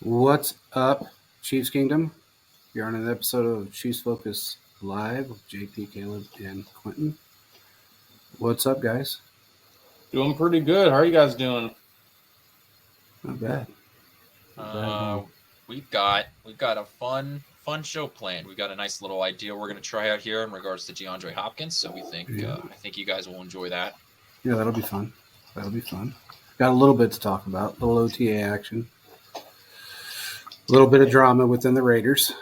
What's up, Chiefs Kingdom? You're on an episode of Chiefs Focus Live with JP, Caleb, and Quentin. What's up, guys? Doing pretty good. How are you guys doing? Not bad. Not bad at all. We've got a fun show planned. We've got a nice little idea we're going to try out here in regards to DeAndre Hopkins. So we think I think you guys will enjoy that. Yeah, that'll be fun. Got a little bit to talk about. A little OTA action. A little bit of drama within the Raiders.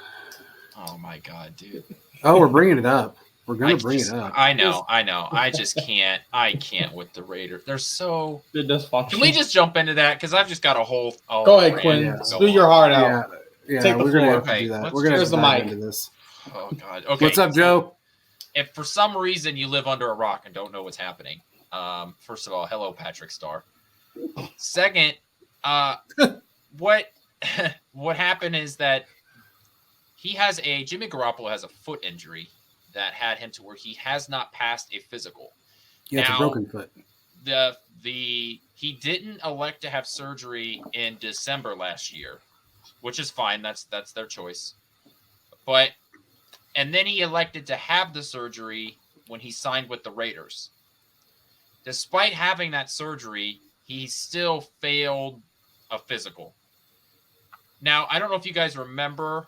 Oh my God, dude! Oh, we're bringing it up. We're gonna bring it up. I know. I just can't. I can't with the Raiders. They're so dysfunctional. Can we just jump into that? Because I've just got a whole. Go ahead, Quinn. Do your heart out. Yeah. Take the we're floor. gonna have to do that. We're gonna have to dive into this. Oh God. Okay. What's up, Joe? If for some reason you live under a rock and don't know what's happening, first of all, hello, Patrick Starr. Second, what happened is that Jimmy Garoppolo has a foot injury that had him to where he has not passed a physical. Yeah, it's a broken foot. He didn't elect to have surgery in December last year, which is fine. That's their choice. And then he elected to have the surgery when he signed with the Raiders. Despite having that surgery, he still failed a physical. Now, I don't know if you guys remember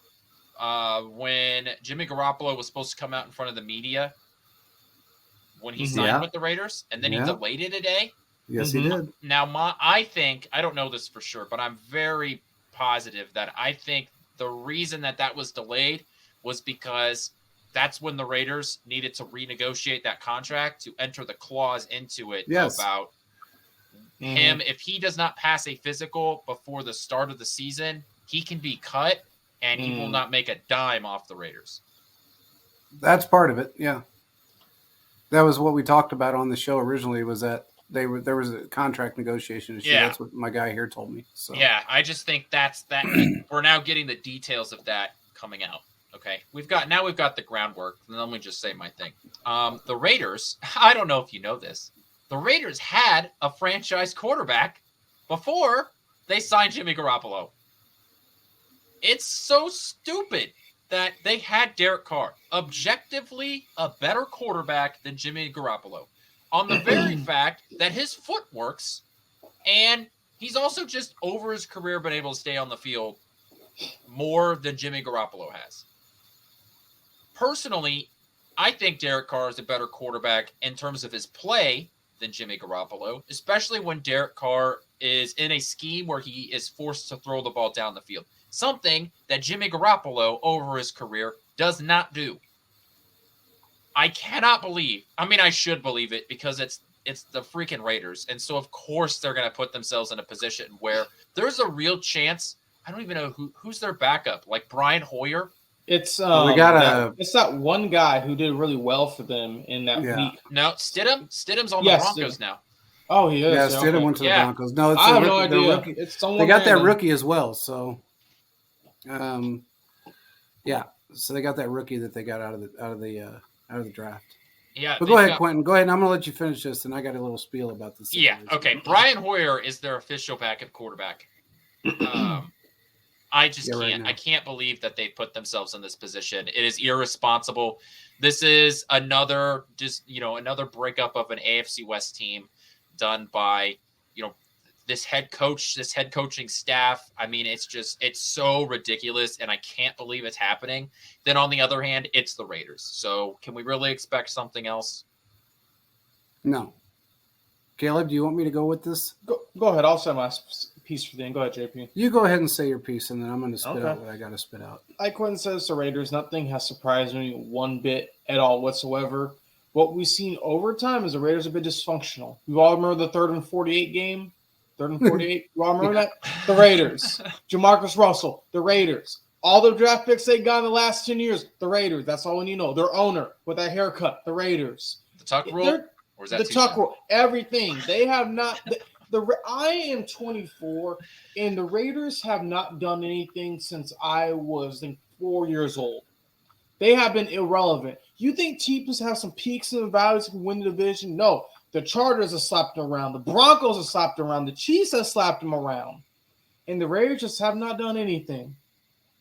when Jimmy Garoppolo was supposed to come out in front of the media when he signed with the Raiders, and then he delayed it a day. Yes, he did. Now, I don't know this for sure, but I'm very positive that I think the reason that was delayed was because that's when the Raiders needed to renegotiate that contract to enter the clause into it about him. If he does not pass a physical before the start of the season, he can be cut and he will not make a dime off the Raiders. That's part of it. Yeah. That was what we talked about on the show originally, was that there was a contract negotiation issue. Yeah. That's what my guy here told me. So yeah, I just think that we're now getting the details of that coming out. Okay. We've got the groundwork. And let me just say my thing. The Raiders, I don't know if you know this. The Raiders had a franchise quarterback before they signed Jimmy Garoppolo. It's so stupid that they had Derek Carr, objectively a better quarterback than Jimmy Garoppolo, on the very fact that his foot works, and he's also just over his career been able to stay on the field more than Jimmy Garoppolo has. Personally, I think Derek Carr is a better quarterback in terms of his play than Jimmy Garoppolo, especially when Derek Carr is in a scheme where he is forced to throw the ball down the field. Something that Jimmy Garoppolo over his career does not do. I cannot believe. I mean, I should believe it because it's the freaking Raiders. And so, of course, they're going to put themselves in a position where there's a real chance. I don't even know who's their backup, like Brian Hoyer. It's it's that one guy who did really well for them in that week. No, Stidham's on the Broncos now. Oh, he is. Yeah, Stidham went to the Broncos. No, it's I have no idea. Rookie. It's someone they got random. that rookie as well. So, so they got that rookie that they got out of the draft. Yeah, but go ahead, Quentin. Go ahead, and I'm going to let you finish this, and I got a little spiel about this. Yeah, okay. Brian Hoyer is their official backup quarterback. I just can't. Right, I can't believe that they put themselves in this position. It is irresponsible. This is another breakup of an AFC West team done by, this head coaching staff. I mean, it's so ridiculous, and I can't believe it's happening. Then on the other hand, it's the Raiders. So can we really expect something else? No. Caleb, do you want me to go with this? Go ahead. I'll say my piece for the end. Go ahead, JP. You go ahead and say your piece, and then I'm going to spit out what I got to spit out. Like Quentin says, the Raiders, nothing has surprised me one bit at all whatsoever. What we've seen over time is the Raiders have been dysfunctional. We all remember the 3rd and 48 game. 3rd and 48. You all remember that? The Raiders. Jamarcus Russell. The Raiders. All the draft picks they got in the last 10 years. The Raiders. That's all you know. Their owner with that haircut. The Raiders. The Tuck rule? Or is that the Tuck rule? Everything. They have not. I am 24, and the Raiders have not done anything since I was 4 years old. They have been irrelevant. You think teams have some peaks and valleys to win the division? No. The Chargers have slapped them around. The Broncos have slapped them around. The Chiefs have slapped them around. and the Raiders just have not done anything.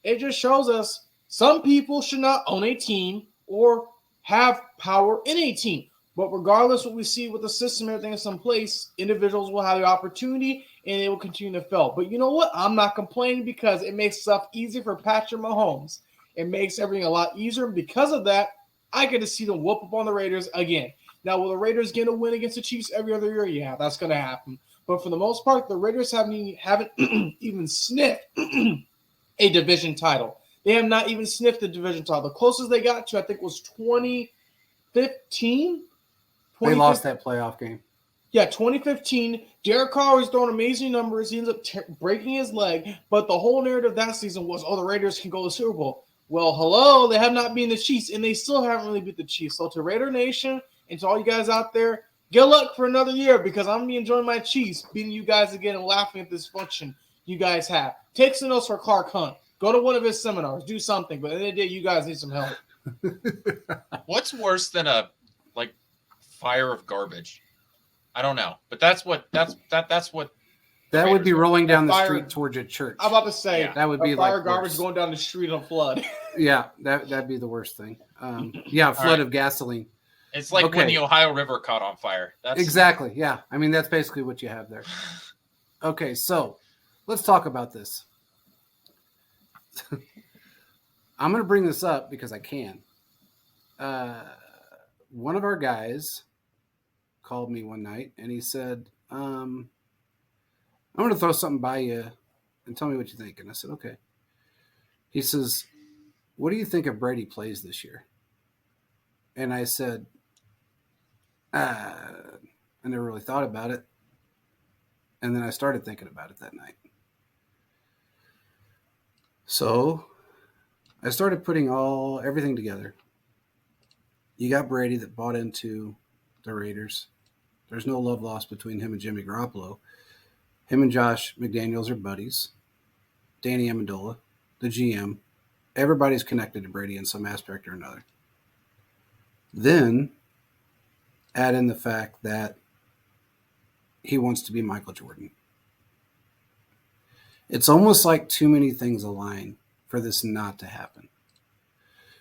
It just shows us some people should not own a team or have power in a team. But regardless what we see with the system, everything is in place, individuals will have the opportunity and they will continue to fail. But you know what? I'm not complaining because it makes stuff easier for Patrick Mahomes. It makes everything a lot easier. Because of that, I get to see them whoop up on the Raiders again. Now, will the Raiders get a win against the Chiefs every other year? Yeah, that's going to happen. But for the most part, the Raiders haven't even sniffed a division title. They have not even sniffed the division title. The closest they got to, I think, was 2015. They lost that playoff game. Yeah, 2015. Derek Carr was throwing amazing numbers. He ends up breaking his leg. But the whole narrative that season was, the Raiders can go to the Super Bowl. Well, hello, they have not beaten the Chiefs, and they still haven't really beat the Chiefs. So to Raider Nation and to all you guys out there, good luck for another year because I'm going to be enjoying my Chiefs, beating you guys again and laughing at this function you guys have. Take some notes for Clark Hunt. Go to one of his seminars. Do something. But at the end of the day, you guys need some help. What's worse than a fire of garbage? I don't know, but that's what that would be rolling down the street towards a church. I'm about to say that would be fire like garbage worse. going down the street on flood. Yeah, that'd be the worst thing. Flood of gasoline. It's like when the Ohio River caught on fire. That's exactly. Yeah, I mean that's basically what you have there. Okay, so let's talk about this. I'm going to bring this up because I can. One of our guys called me one night and he said, I'm going to throw something by you and tell me what you think. And I said, okay. He says, what do you think if Brady plays this year? And I said, I never really thought about it. And then I started thinking about it that night. So I started putting everything together. You got Brady that bought into the Raiders. There's no love lost between him and Jimmy Garoppolo. Him and Josh McDaniels are buddies. Danny Amendola, the GM. Everybody's connected to Brady in some aspect or another. Then add in the fact that he wants to be Michael Jordan. It's almost like too many things align for this not to happen.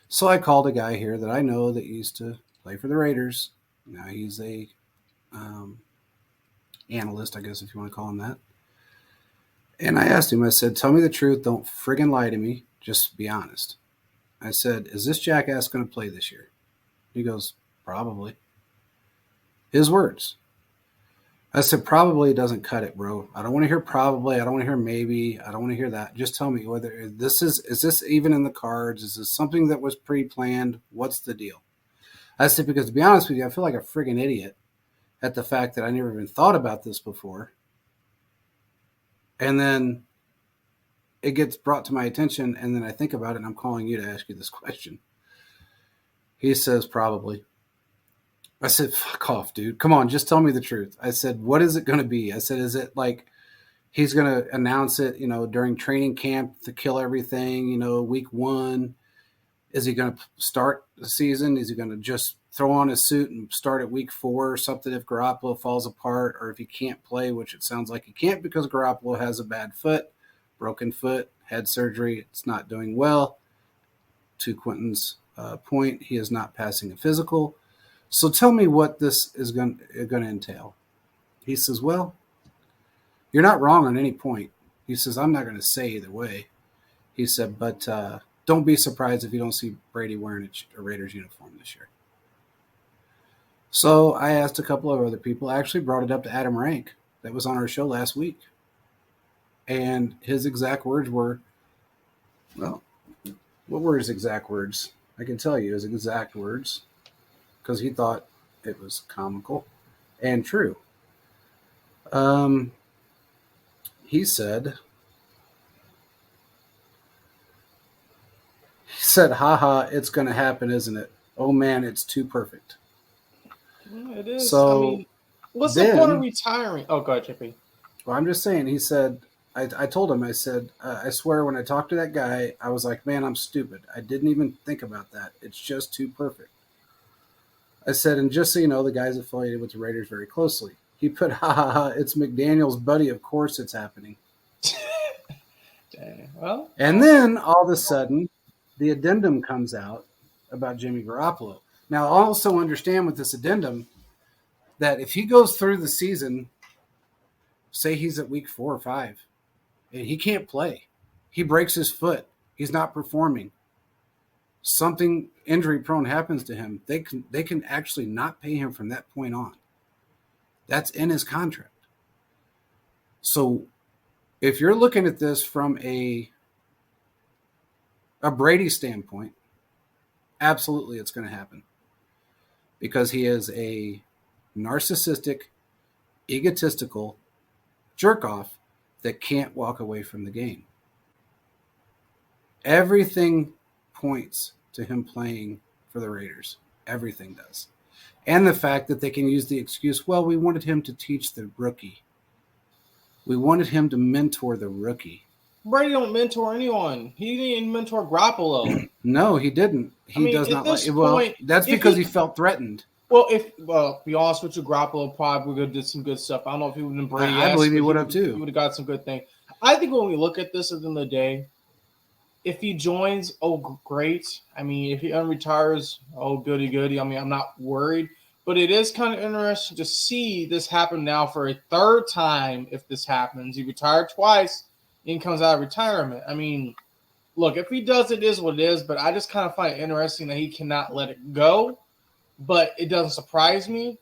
So I called a guy here that I know that used to play for the Raiders. Now he's a analyst, I guess, if you want to call him that. And I asked him, I said, tell me the truth. Don't friggin' lie to me. Just be honest. I said, is this jackass going to play this year? He goes, probably. His words. I said, probably doesn't cut it, bro. I don't want to hear probably. I don't want to hear maybe. I don't want to hear that. Just tell me whether is this even in the cards? Is this something that was pre-planned? What's the deal? I said, because to be honest with you, I feel like a friggin' idiot at the fact that I never even thought about this before. And then it gets brought to my attention, and then I think about it, and I'm calling you to ask you this question. He says, probably. I said, fuck off, dude. Come on, just tell me the truth. I said, what is it going to be? I said, is it like he's going to announce it, during training camp to kill everything, week 1? Is he going to start the season? Is he going to just throw on his suit and start at week 4 or something if Garoppolo falls apart, or if he can't play, which it sounds like he can't because Garoppolo has a bad foot, broken foot, had surgery. It's not doing well. To Quentin's point, he is not passing a physical. So tell me what this is going to entail. He says, well, you're not wrong on any point. He says, I'm not going to say either way. He said, but don't be surprised if you don't see Brady wearing a Raiders uniform this year. So I asked a couple of other people. I actually brought it up to Adam Rank that was on our show last week. And his exact words were, well, what were his exact words? I can tell you his exact words because he thought it was comical and true. He said, haha, it's going to happen, isn't it? Oh, man, it's too perfect. Yeah, it is. So what's the point of retiring? Oh, go ahead, Chippy. Well, I'm just saying, he said, I told him, I said, I swear when I talked to that guy, I was like, man, I'm stupid. I didn't even think about that. It's just too perfect. I said, and just so you know, the guy's affiliated with the Raiders very closely. He put, ha, it's McDaniel's buddy. Of course it's happening. Dang. Well, And then all of a sudden, the addendum comes out about Jimmy Garoppolo. Now, also understand with this addendum that if he goes through the season, say he's at week 4 or 5, and he can't play, he breaks his foot, he's not performing, something injury prone happens to him, they can actually not pay him from that point on. That's in his contract. So if you're looking at this from a Brady standpoint, absolutely it's going to happen, because he is a narcissistic, egotistical jerk off that can't walk away from the game. Everything points to him playing for the Raiders. Everything does. And the fact that they can use the excuse, well, we wanted him to teach the rookie. We wanted him to mentor the rookie. Brady don't mentor anyone. He didn't mentor Garoppolo. No, he didn't. He does not like. Well, that's because he felt threatened. Well, to be honest with you, Garoppolo probably would have did some good stuff. I don't know if he would have been Brady. I believe he would have too. He would have got some good thing. I think when we look at this at the end of the day, if he joins, oh great. I mean, if he unretires, oh goody goody. I mean, I'm not worried. But it is kind of interesting to see this happen now for a third time. If this happens, he retired twice, and comes out of retirement. I mean, look, if he does, it is what it is. But I just kind of find it interesting that he cannot let it go. But it doesn't surprise me.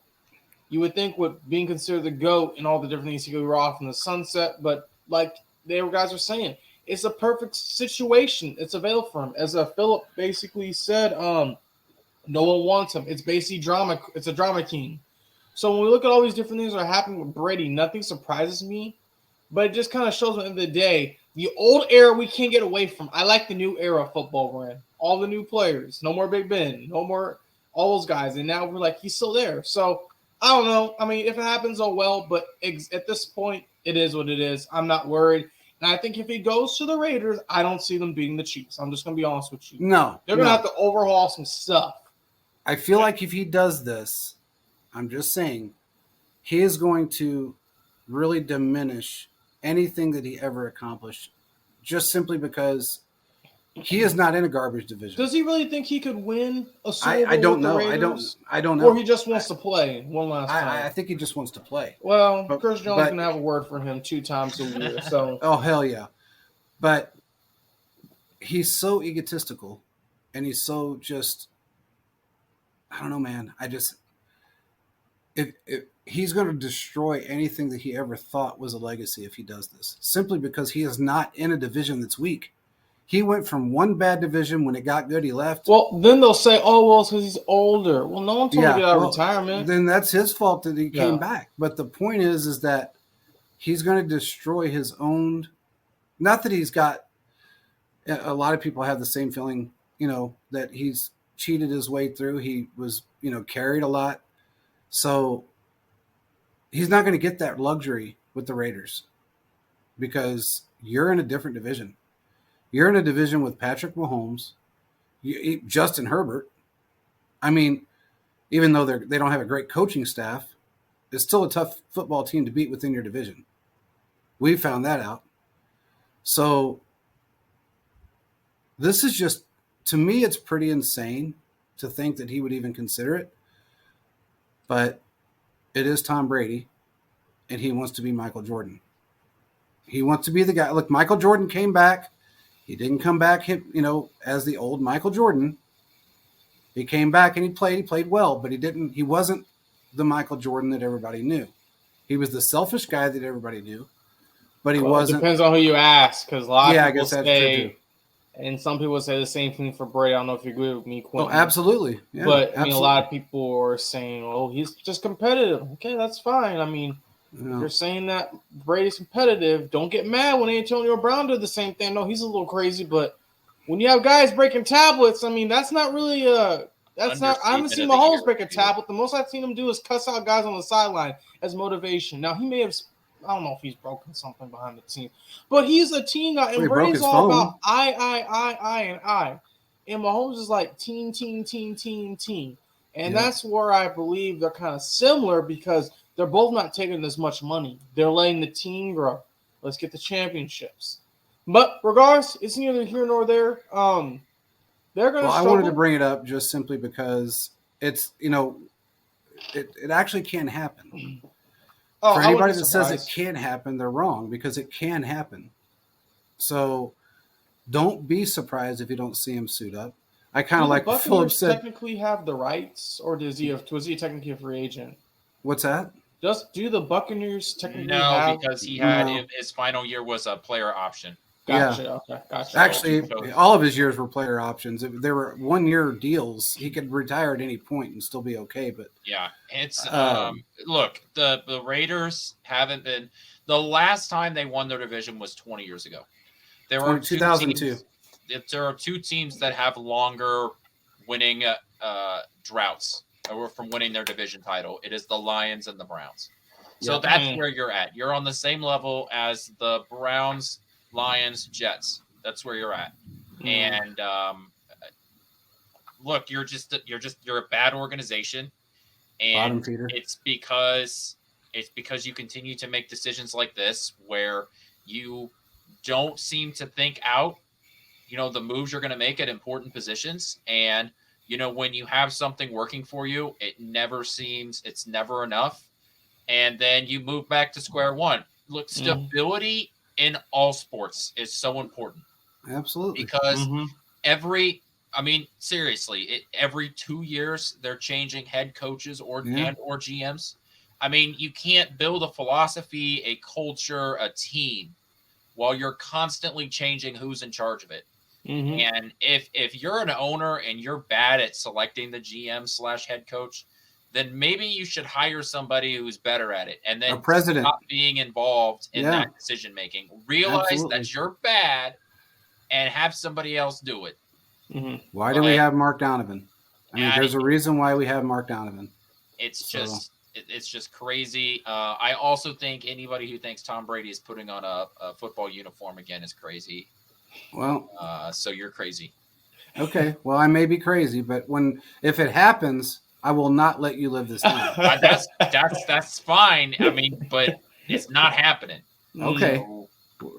You would think with being considered the GOAT and all the different things, he could go off in the sunset. But like the guys are saying, it's a perfect situation. It's available for him. As Philip basically said, no one wants him. It's basically drama. It's a drama king. So when we look at all these different things that are happening with Brady, nothing surprises me. But it just kind of shows at the end of the day, the old era we can't get away from. I like the new era of football we're in. All the new players. No more Big Ben. No more all those guys. And now we're like, he's still there. So I don't know. I mean, if it happens, oh well. But at this point, it is what it is. I'm not worried. And I think if he goes to the Raiders, I don't see them beating the Chiefs. I'm just going to be honest with you. No. They're going to have to overhaul some stuff. I feel like if he does this, I'm just saying, he is going to really diminish anything that he ever accomplished, just simply because he is not in a garbage division. Does he really think he could win a Super Bowl? I don't know. I don't know. Or he just wants to play one last time. I think he just wants to play. Well, Chris Jones is going to have a word for him 2 times a year. So. Oh, hell yeah. But he's so egotistical, and he's so just, I don't know, man. If he's going to destroy anything that he ever thought was a legacy if he does this, simply because he is not in a division that's weak. He went from one bad division. When it got good, he left. Well, then they'll say, oh, well, it's because he's older. Well, no one told him to get out of retirement. Then that's his fault that he came back. But the point is that he's going to destroy his own. Not that he's got. A lot of people have the same feeling, that he's cheated his way through. He was, carried a lot. So he's not going to get that luxury with the Raiders, because you're in a different division. You're in a division with Patrick Mahomes, Justin Herbert. I mean, even though they don't have a great coaching staff, it's still a tough football team to beat within your division. We found that out. So this is just, to me, it's pretty insane to think that he would even consider it. But it is Tom Brady, and he wants to be Michael Jordan. He wants to be the guy. Look, Michael Jordan came back. He didn't come back, as the old Michael Jordan. He came back and he played well, but he wasn't the Michael Jordan that everybody knew. He was the selfish guy that everybody knew, but he wasn't. It depends on who you ask, because a lot of people say, that's true too. And some people say the same thing for Brady. I don't know if you agree with me, Quentin. Oh, absolutely. Yeah, but absolutely. A lot of people are saying, "Oh, he's just competitive." Okay, that's fine. I mean, you're saying that Brady's competitive. Don't get mad when Antonio Brown did the same thing. No, he's a little crazy, but when you have guys breaking tablets, I mean, that's not really that's not. I haven't seen Mahomes break a tablet. The most I've seen him do is cuss out guys on the sideline as motivation. Now he may have. I don't know if he's broken something behind the team, but he's a team guy, and Brady's all about I. And Mahomes is like team. And that's where I believe they're kind of similar, because they're both not taking as much money. They're letting the team grow. Let's get the championships. But regardless, it's neither here nor there. They're going to Well, I struggle. wanted to bring it up just simply because it's, it actually can happen. For I wouldn't anybody be that says it surprised. can't happen, they're wrong because it can happen. So don't be surprised if you don't see him suit up. I kind Do of the like what Philip Buccaneers said. technically have the rights, or was he technically a free agent? What's that? Do the Buccaneers technically No, have? because he had No. his final year was a player option. Gotcha. Okay, gotcha. Actually, So- all of his years were player options. There were 1-year deals. He could retire at any point and still be okay. But Yeah, it's Um, look, the Raiders haven't been. The last time they won their division was 20 years ago. There are 2002. There are two teams that have longer winning droughts from winning their division title. It is the Lions and the Browns. So Yeah. that's where you're at. You're on the same level as the Browns, Lions, Jets. That's where you're at. And look, you're a bad organization, Bottom and feeder. it's because you continue to make decisions like this where you don't seem to think out, the moves you're going to make at important positions. And, when you have something working for you, it's never enough. And then you move back to square one. Look, stability in all sports is so important Absolutely. because seriously, every 2 years they're changing head coaches or GMs. I mean, you can't build a philosophy, a culture, a team while you're constantly changing who's in charge of it. And if you're an owner and you're bad at selecting the GM/head coach, then maybe you should hire somebody who's better at it, and then A president. stop being involved in that decision making. Realize Absolutely. that you're bad, and have somebody else do it. Why do we have Mark Donovan? I mean, Yeah, there's a reason why we have Mark Donovan. It's just crazy. I also think anybody who thinks Tom Brady is putting on a football uniform again is crazy. Well, so you're crazy. Okay. Well, I may be crazy, but if it happens, I will not let you live this down. That's fine. I mean, but it's not happening. Okay. So,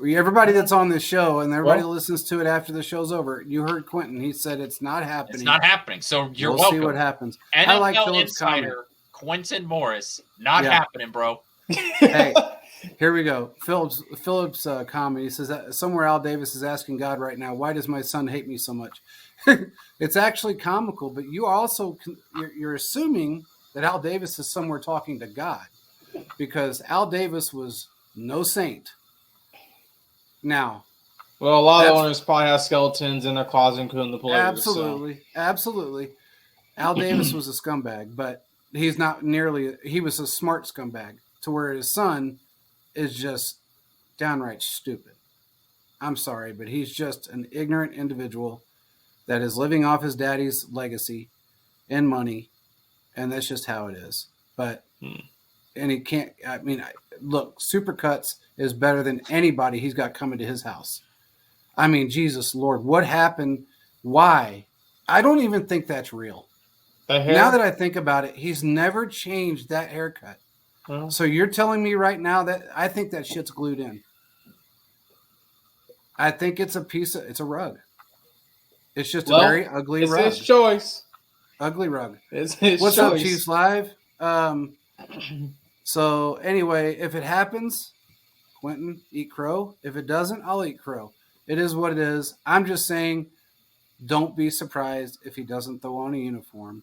Everybody that's on this show and everybody that listens to it after the show's over, you heard Quentin. He said it's not happening. It's not happening. So you're we'll welcome. see what happens. NFL I like Philip's insider comment. Quentin Morris, not happening, bro. Hey, here we go. Philip's comment. He says that somewhere Al Davis is asking God right now, why does my son hate me so much? It's actually comical, but you're assuming that Al Davis is somewhere talking to God, because Al Davis was no saint. Now, well, a lot of owners probably have skeletons in their closet, including the players. Absolutely. Al Davis was a scumbag, but he's not nearly. He was a smart scumbag, to where his son is just downright stupid. I'm sorry, but he's just an ignorant individual that is living off his daddy's legacy and money, and that's just how it is. But and he can't. I mean, look, Supercuts is better than anybody he's got coming to his house. I mean, Jesus Lord, what happened? Why? I don't even think that's real. Now that I think about it, he's never changed that haircut. So you're telling me right now that I think that shit's glued in. I think it's it's a rug. It's just a very ugly rug. It's his choice. Ugly rug. It's his What's choice. up, Chiefs Live? So anyway, if it happens, Quentin, eat crow. If it doesn't, I'll eat crow. It is what it is. I'm just saying, don't be surprised if he doesn't throw on a uniform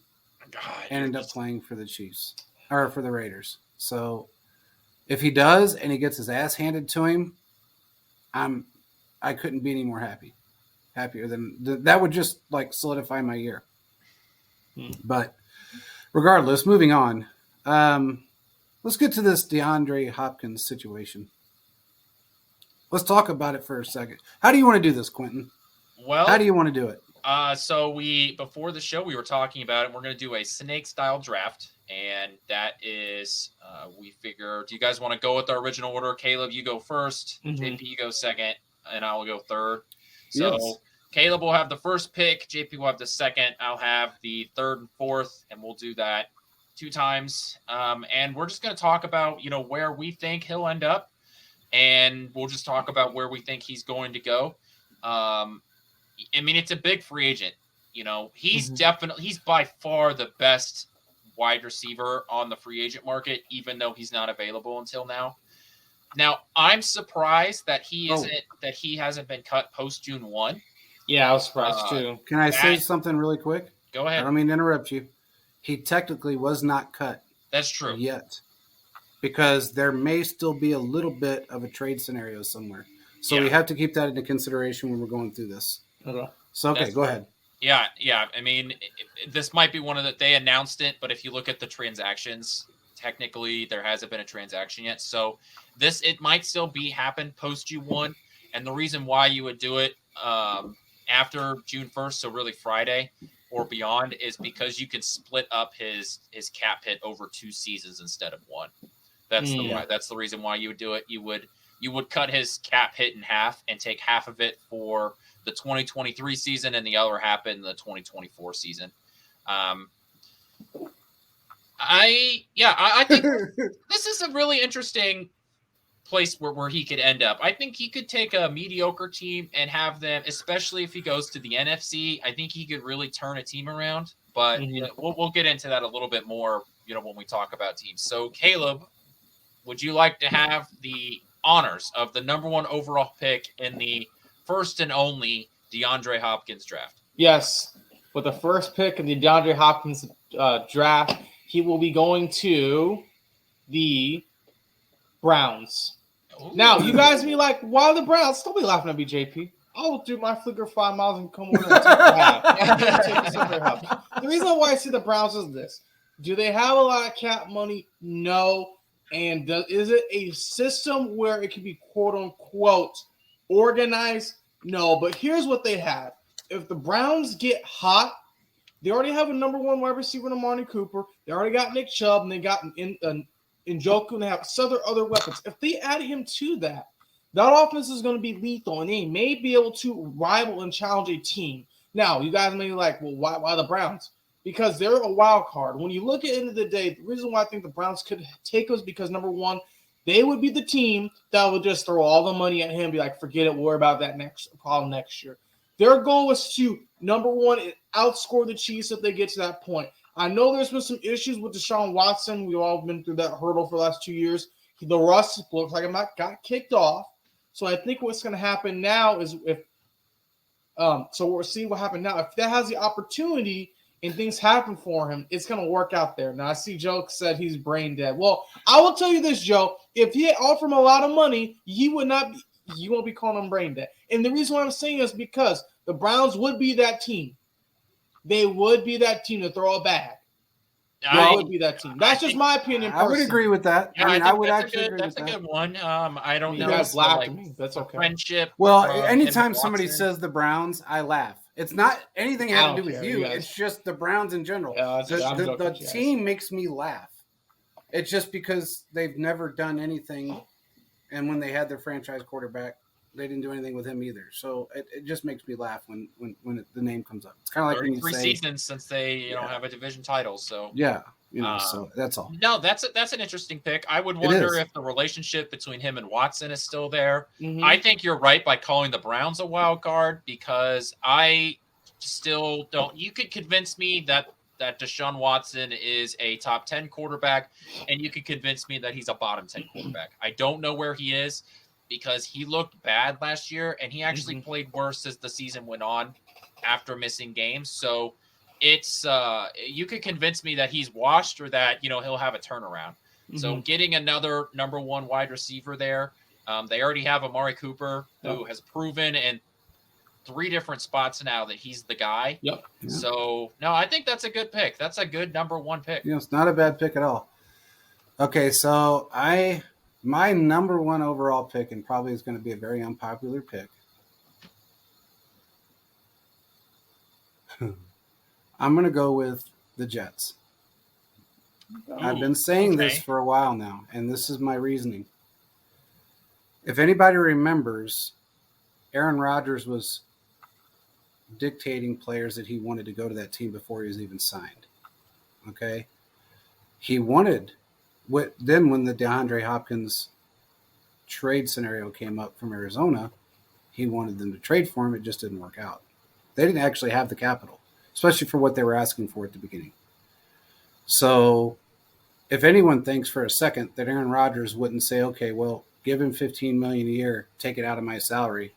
and end up playing for the Chiefs or for the Raiders. So if he does and he gets his ass handed to him, I couldn't be any more happier than that. Would just like solidify my year. But regardless, moving on. Let's get to this DeAndre Hopkins situation. Let's talk about it for a second. How do you want to do this, Quentin? Well, how do you want to do it? So before the show, we were talking about it. We're going to do a snake style draft. And that is, we figure, do you guys want to go with our original order? Caleb, you go first. JP, you go second. And I will go third. So yes. Caleb will have the first pick. JP will have the second. I'll have the third and fourth. And we'll do that 2 times. And we're just going to talk about, where we think he'll end up. and we'll just talk about where we think he's going to go. I mean, it's a big free agent. You know, he's by far the best wide receiver on the free agent market, even though he's not available until now. Now, I'm surprised that he hasn't been cut post June 1. Yeah, I was surprised too. Can I say something really quick? Go ahead. I don't mean to interrupt you. He technically was not cut. That's true. Yet. Because there may still be a little bit of a trade scenario somewhere. So we have to keep that into consideration when we're going through this. Okay. So, go ahead. Yeah. I mean, this might be one of the – they announced it, but if you look at the transactions, technically there hasn't been a transaction yet. So it might still happen post June 1. And the reason why you would do it after June 1st, so really Friday or beyond, is because you can split up his cap hit over 2 seasons instead of 1. That's the reason why you would do it. You would cut his cap hit in half and take half of it for the 2023 season and the other half in the 2024 season. I think this is a really interesting place where he could end up. I think he could take a mediocre team and have them, especially if he goes to the NFC. I think he could really turn a team around. But we'll get into that a little bit more, when we talk about teams. So, Caleb, would you like to have the honors of the number 1 overall pick in the first and only DeAndre Hopkins draft? Yes. With the first pick in the DeAndre Hopkins draft, he will be going to the Browns. Ooh. Now, you guys be like, why the Browns? Don't be laughing at me, JP. I will do my flicker 5 miles and come over and take the half. The reason why I see the Browns is this. Do they have a lot of cap money? No. And is it a system where it can be quote-unquote organized? No. But here's what they have. If the Browns get hot, they already have a number 1 wide receiver in Amari Cooper. They already got Nick Chubb, and they got Njoku, and they have other weapons. If they add him to that offense is going to be lethal, and they may be able to rival and challenge a team. Now, you guys may be like, well, why the Browns? Because they're a wild card. When you look at the end of the day, the reason why I think the Browns could take us because, number 1, they would be the team that would just throw all the money at him and be like, forget it, worry about that next year. Their goal is to, number 1, outscore the Chiefs if they get to that point. I know there's been some issues with Deshaun Watson. We've all been through that hurdle for the last 2 years. The rust looks like it got kicked off. So I think what's going to happen now is so we'll see what happens now. If that has the opportunity and things happen for him, it's going to work out there. Now, I see Joe said he's brain dead. Well, I will tell you this, Joe. If he offered him a lot of money, you won't be calling him brain dead. And the reason why I'm saying is because the Browns would be that team. They would be that team to throw a bag. They would be that team. That's just my opinion. I would agree with that. Yeah, I would actually agree with that. That's a good one. I don't know. You guys laugh at me. That's okay. Friendship. Well, anytime somebody says the Browns, I laugh. It's not anything having to do with you. It's just the Browns in general. The team makes me laugh. It's just because they've never done anything, and when they had their franchise quarterback, they didn't do anything with him either. So it just makes me laugh when the name comes up. It's kind of like when you say 3 seasons since they have a division title. So so that's all. No, that's an interesting pick. I would wonder if the relationship between him and Watson is still there. Mm-hmm. I think you're right by calling the Browns a wild card because I still don't. You could convince me that Deshaun Watson is a top 10 quarterback, and you could convince me that he's a bottom 10 quarterback. I don't know where he is because he looked bad last year, and he actually played worse as the season went on after missing games. So it's you could convince me that he's washed or that he'll have a turnaround. Mm-hmm. So getting another number 1 wide receiver there, they already have Amari Cooper who has proven in 3 different spots now that he's the guy. Yep. Yeah. So no, I think that's a good pick. That's a good number 1 pick. It's not a bad pick at all. Okay, so my number 1 overall pick, and probably is going to be a very unpopular pick. I'm going to go with the Jets. I've been saying this for a while now, and this is my reasoning. If anybody remembers, Aaron Rodgers was dictating players that he wanted to go to that team before he was even signed. Okay? He wanted, then when the DeAndre Hopkins trade scenario came up from Arizona, he wanted them to trade for him. It just didn't work out. They didn't actually have the capital, especially for what they were asking for at the beginning. So if anyone thinks for a second that Aaron Rodgers wouldn't say, okay, well, give him $15 million a year, take it out of my salary,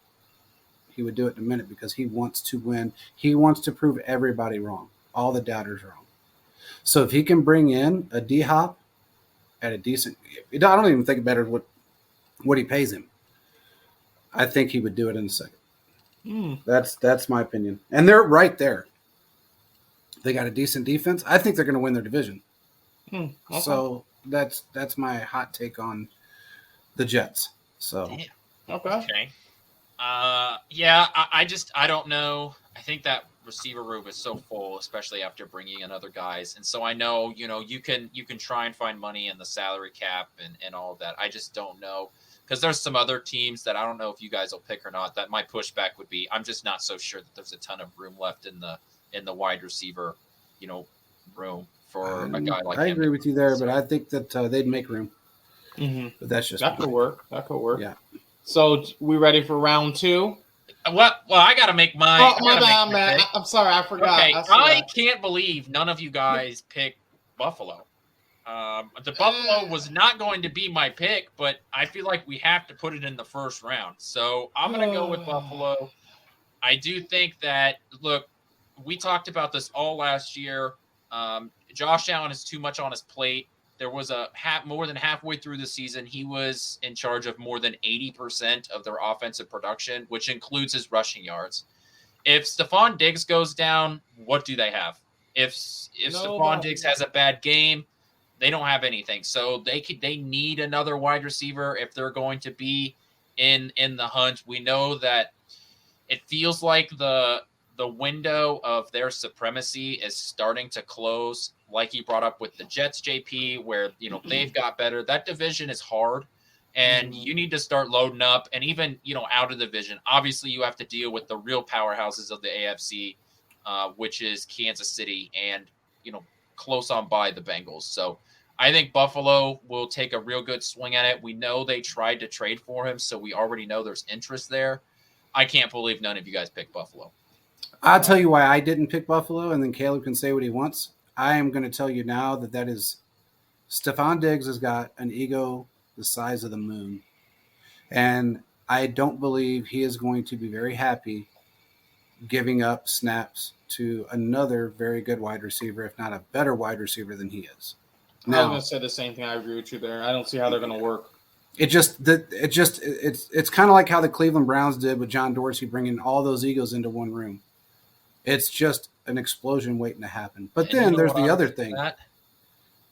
he would do it in a minute because he wants to win. He wants to prove everybody wrong, all the doubters wrong. So if he can bring in a D-Hop at a decent – I don't even think it matters what he pays him. I think he would do it in a second. That's my opinion. And they're right there. They got a decent defense. I think they're going to win their division. Okay. So that's my hot take on the Jets. So Damn. Okay. I don't know. I think that receiver room is so full, especially after bringing in other guys. And so I know, you can try and find money in the salary cap and all of that. I just don't know, because there's some other teams that I don't know if you guys will pick or not. That my pushback would be, I'm just not so sure that there's a ton of room left in the wide receiver, room for a guy like him. I agree with you there, but I think that they'd make room. Mm-hmm. But that's just that could work. Yeah. So we ready for round 2? Well, I got to make my. My bad. I'm sorry, I forgot. Okay, I can't believe none of you guys picked Buffalo. The Buffalo was not going to be my pick, but I feel like we have to put it in the first round. So I'm going to go with Buffalo. I do think that, look, we talked about this all last year. Josh Allen has too much on his plate. There was more than halfway through the season, he was in charge of more than 80% of their offensive production, which includes his rushing yards. If Stephon Diggs goes down, what do they have? If Stephon Diggs has a bad game, they don't have anything. So they need another wide receiver if they're going to be in the hunt. We know that it feels like the window of their supremacy is starting to close, like you brought up with the Jets, JP, where, they've got better. That division is hard, and you need to start loading up. And even, out of the division, obviously you have to deal with the real powerhouses of the AFC, which is Kansas City and, close on by the Bengals. So I think Buffalo will take a real good swing at it. We know they tried to trade for him, so we already know there's interest there. I can't believe none of you guys picked Buffalo. I'll tell you why I didn't pick Buffalo, and then Caleb can say what he wants. I am going to tell you now that is Stephon Diggs has got an ego the size of the moon. And I don't believe he is going to be very happy giving up snaps to another very good wide receiver, if not a better wide receiver than he is. Now, I was going to say the same thing. I agree with you there. I don't see how they're going to work. It's kind of like how the Cleveland Browns did with John Dorsey, bringing all those egos into one room. It's just an explosion waiting to happen. But then there's the other thing. I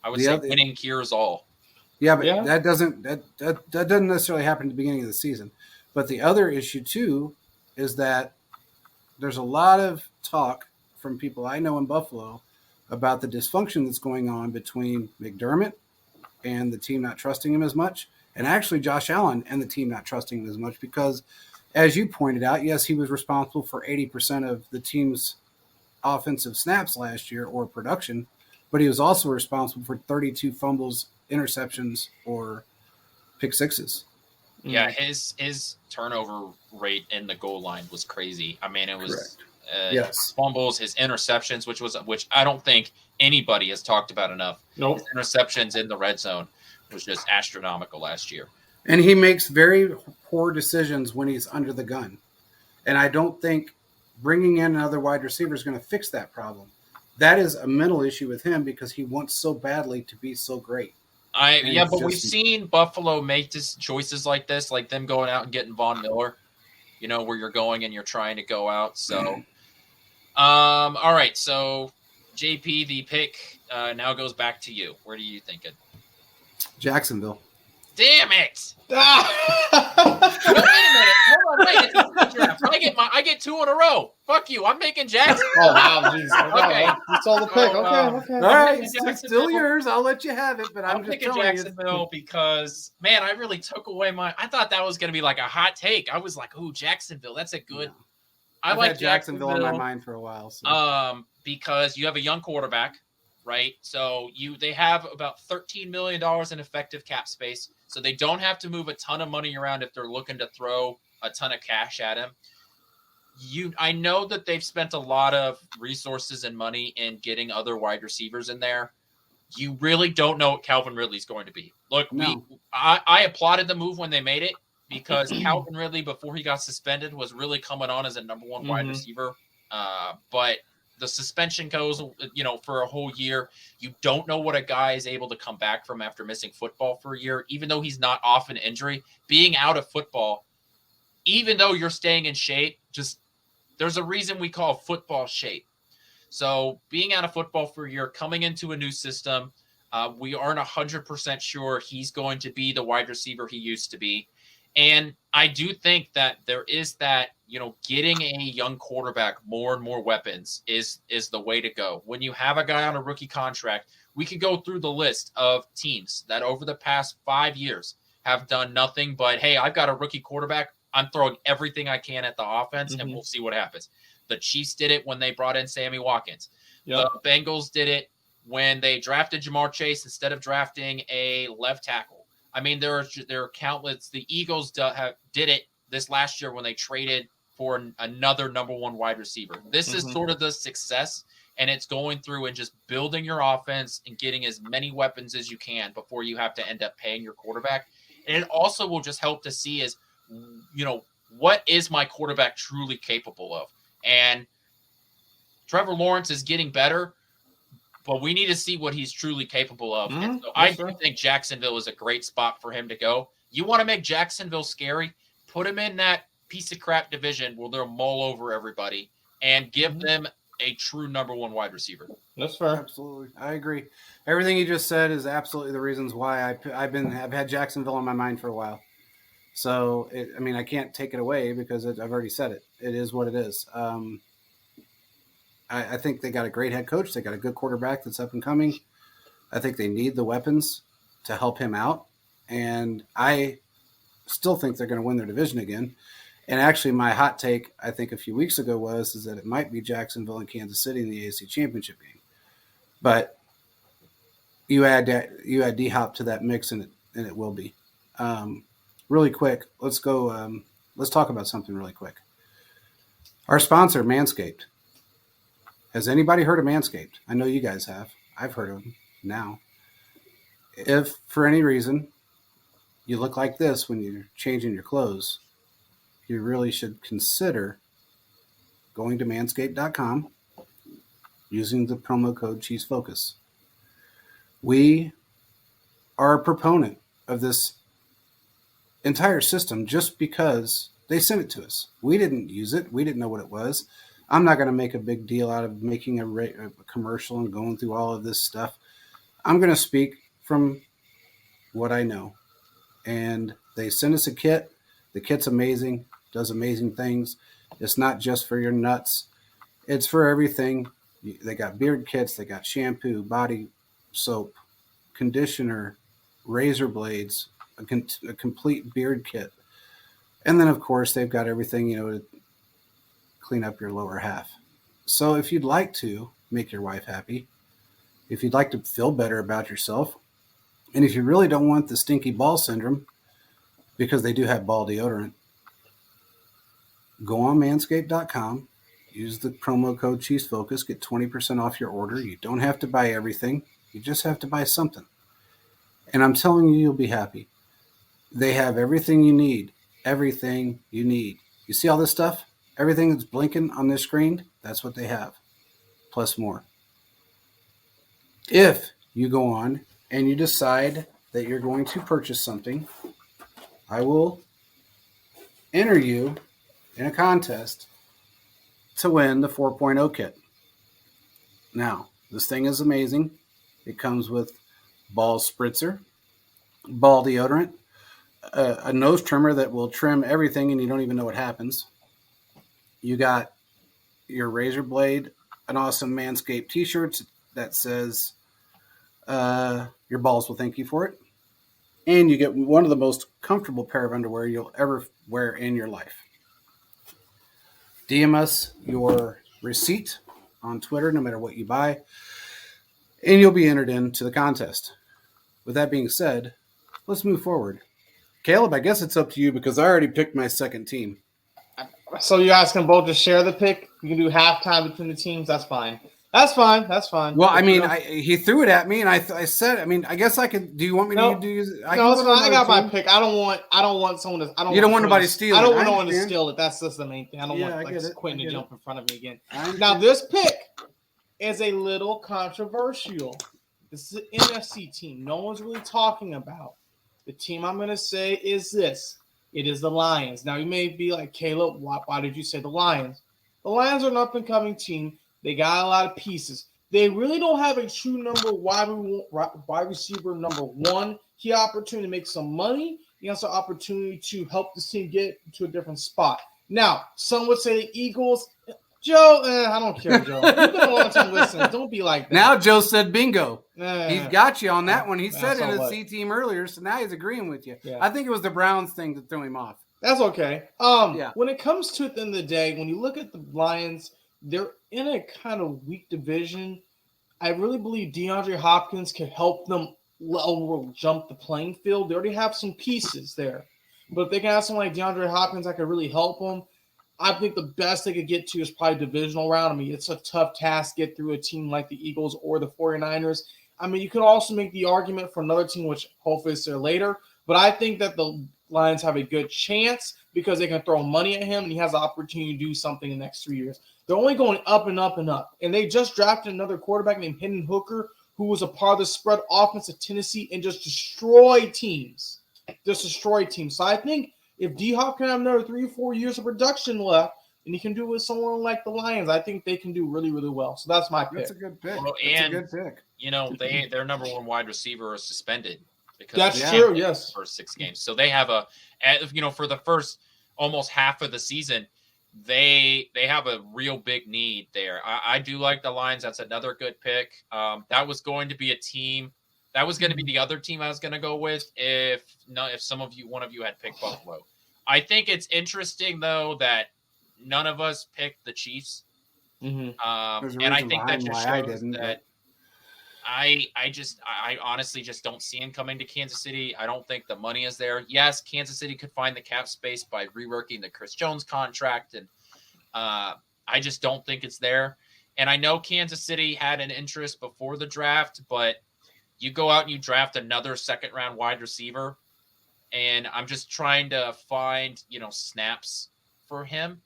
would say winning cures all. Yeah, but that doesn't necessarily happen at the beginning of the season. But the other issue too is that there's a lot of talk from people I know in Buffalo about the dysfunction that's going on between McDermott and the team not trusting him as much, and actually Josh Allen and the team not trusting him as much because, as you pointed out, yes, he was responsible for 80% of the team's offensive snaps last year or production, but he was also responsible for 32 fumbles, interceptions, or pick sixes. Yeah, his turnover rate in the goal line was crazy. I mean, it was fumbles, his interceptions, which I don't think anybody has talked about enough. Nope. His interceptions in the red zone was just astronomical last year. And he makes very poor decisions when he's under the gun. And I don't think bringing in another wide receiver is going to fix that problem. That is a mental issue with him because he wants so badly to be so great. But we've seen Buffalo make choices like this, like them going out and getting Von Miller, where you're going and you're trying to go out. So, all right. So, JP, the pick now goes back to you. Where do you think it? Jacksonville. Damn it! Wait a minute. Hold on. Wait. It's draft. I get 2 in a row. Fuck you. I'm making Jacksonville. Oh wow, jeez. Okay. You saw the pick. Okay. All right, it's still yours. I'll let you have it, but I'm just picking Jacksonville because, man, I really took away I thought that was going to be like a hot take. I was like, "Ooh, Jacksonville. That's a good." No. I like had Jacksonville in my mind for a while. So. Because you have a young quarterback. right? So they have about $13 million in effective cap space. So they don't have to move a ton of money around if they're looking to throw a ton of cash at him. I know that they've spent a lot of resources and money in getting other wide receivers in there. You really don't know what Calvin Ridley's going to be. Look, No. I applauded the move when they made it because Calvin Ridley, before he got suspended, was really coming on as a number one wide receiver. But the suspension goes, for a whole year. You don't know what a guy is able to come back from after missing football for a year, even though he's not off an injury. Being out of football, even though you're staying in shape, there's a reason we call football shape. So being out of football for a year, coming into a new system, we aren't 100% sure he's going to be the wide receiver he used to be. And I do think that there is that, getting a young quarterback more and more weapons is the way to go. When you have a guy on a rookie contract, we could go through the list of teams that over the past 5 years have done nothing but, hey, I've got a rookie quarterback. I'm throwing everything I can at the offense, and we'll see what happens. The Chiefs did it when they brought in Sammy Watkins. Yep. The Bengals did it when they drafted Jamar Chase instead of drafting a left tackle. I mean, there are countless. The Eagles did it this last year when they traded for another number one wide receiver. This is sort of the success, and it's going through and just building your offense and getting as many weapons as you can before you have to end up paying your quarterback. And it also will just help to see is, what is my quarterback truly capable of? And Trevor Lawrence is getting better, but we need to see what he's truly capable of. And so I do think Jacksonville is a great spot for him to go. You want to make Jacksonville scary? Put him in that piece of crap division where they'll mull over everybody and give them a true number one wide receiver. That's fair. Absolutely. I agree. Everything you just said is absolutely the reasons why I've had Jacksonville on my mind for a while. So, I can't take it away because I've already said it. It is what it is. I think they got a great head coach. They got a good quarterback that's up and coming. I think they need the weapons to help him out. And I still think they're going to win their division again. And actually, my hot take, I think a few weeks ago is that it might be Jacksonville and Kansas City in the AFC Championship game. But you add D-Hop to that mix, and it will be. Really quick, let's go. Let's talk about something really quick. Our sponsor, Manscaped. Has anybody heard of Manscaped? I know you guys have. I've heard of them now. If for any reason you look like this when you're changing your clothes, you really should consider going to manscaped.com using the promo code CheeseFocus. We are a proponent of this entire system just because they sent it to us. We didn't use it. We didn't know what it was. I'm not going to make a big deal out of making a commercial and going through all of this stuff. I'm going to speak from what I know. And they sent us a kit. The kit's amazing, does amazing things. It's not just for your nuts. It's for everything. They got beard kits. They got shampoo, body soap, conditioner, razor blades, a complete beard kit. And then, of course, they've got everything, to clean up your lower half. So if you'd like to make your wife happy, if you'd like to feel better about yourself, and if you really don't want the stinky ball syndrome, because they do have ball deodorant, go on manscaped.com, use the promo code CheeseFocus, get 20% off your order. You don't have to buy everything. You just have to buy something. And I'm telling you, you'll be happy. They have everything you need. Everything you need. You see all this stuff? Everything that's blinking on this screen, that's what they have, plus more. If you go on and you decide that you're going to purchase something, I will enter you in a contest to win the 4.0 kit. Now, this thing is amazing. It comes with ball spritzer, ball deodorant, a nose trimmer that will trim everything and you don't even know what happens. You got your razor blade, an awesome Manscaped t-shirt that says your balls will thank you for it. And you get one of the most comfortable pair of underwear you'll ever wear in your life. DM us your receipt on Twitter, no matter what you buy. and you'll be entered into the contest. With that being said, let's move forward. Caleb, I guess it's up to you because I already picked my second team. So you guys can both just share the pick. You can do halftime between the teams. That's fine. That's fine. Well, I mean, he threw it at me, and I said, I mean, I guess I could. Do you want me to do? No, it's fine. I got my pick. I don't want someone to. You don't want nobody stealing. I don't want no one to steal it. That's just the main thing. I don't want Quentin to jump in front of me again. Now this pick is a little controversial. This is an NFC team. No one's really talking about. The team I'm going to say is this. It is the Lions. Now, you may be like, Caleb, why did you say the Lions? The Lions are an up-and-coming team. They got a lot of pieces. They really don't have a true wide receiver number one. He had opportunity to make some money. He has an opportunity to help this team get to a different spot. Now, some would say the Eagles. Joe, I don't care, Joe. You've been a long time listening. Don't be like that. Now Joe said bingo. He's got you on that one. He said in his C team earlier, so now he's agreeing with you. Yeah. I think it was the Browns thing that threw him off. That's okay. When it comes to at the end of the day, when you look at the Lions, they're in a kind of weak division. I really believe DeAndre Hopkins can help them jump the playing field. They already have some pieces there. But if they can have someone like DeAndre Hopkins that could really help them, I think the best they could get to is probably divisional round. I mean, it's a tough task to get through a team like the Eagles or the 49ers. I mean, you could also make the argument for another team, which hopefully is there later. But I think that the Lions have a good chance because they can throw money at him and he has the opportunity to do something in the next 3 years. They're only going up and up and up. And they just drafted another quarterback named Hendon Hooker, who was a part of the spread offense of Tennessee and just destroyed teams. So I think if D-Hop can have another 3 or 4 years of production left, and he can do it with someone like the Lions, I think they can do really, really well. So that's my pick. That's a good pick. Well, that's a good pick. You know, their number one wide receiver is suspended because that's true. Yes, first 6 games. So they have for the first almost half of the season, they have a real big need there. I do like the Lions. That's another good pick. That was going to be a team. That was going to be the other team I was going to go with if one of you had picked Buffalo. I think it's interesting though that none of us picked the Chiefs, and I think that just shows that I honestly just don't see him coming to Kansas City. I don't think the money is there. Yes, Kansas City could find the cap space by reworking the Chris Jones contract, and I just don't think it's there. And I know Kansas City had an interest before the draft, but you go out and you draft another second-round wide receiver, and I'm just trying to find, snaps for him,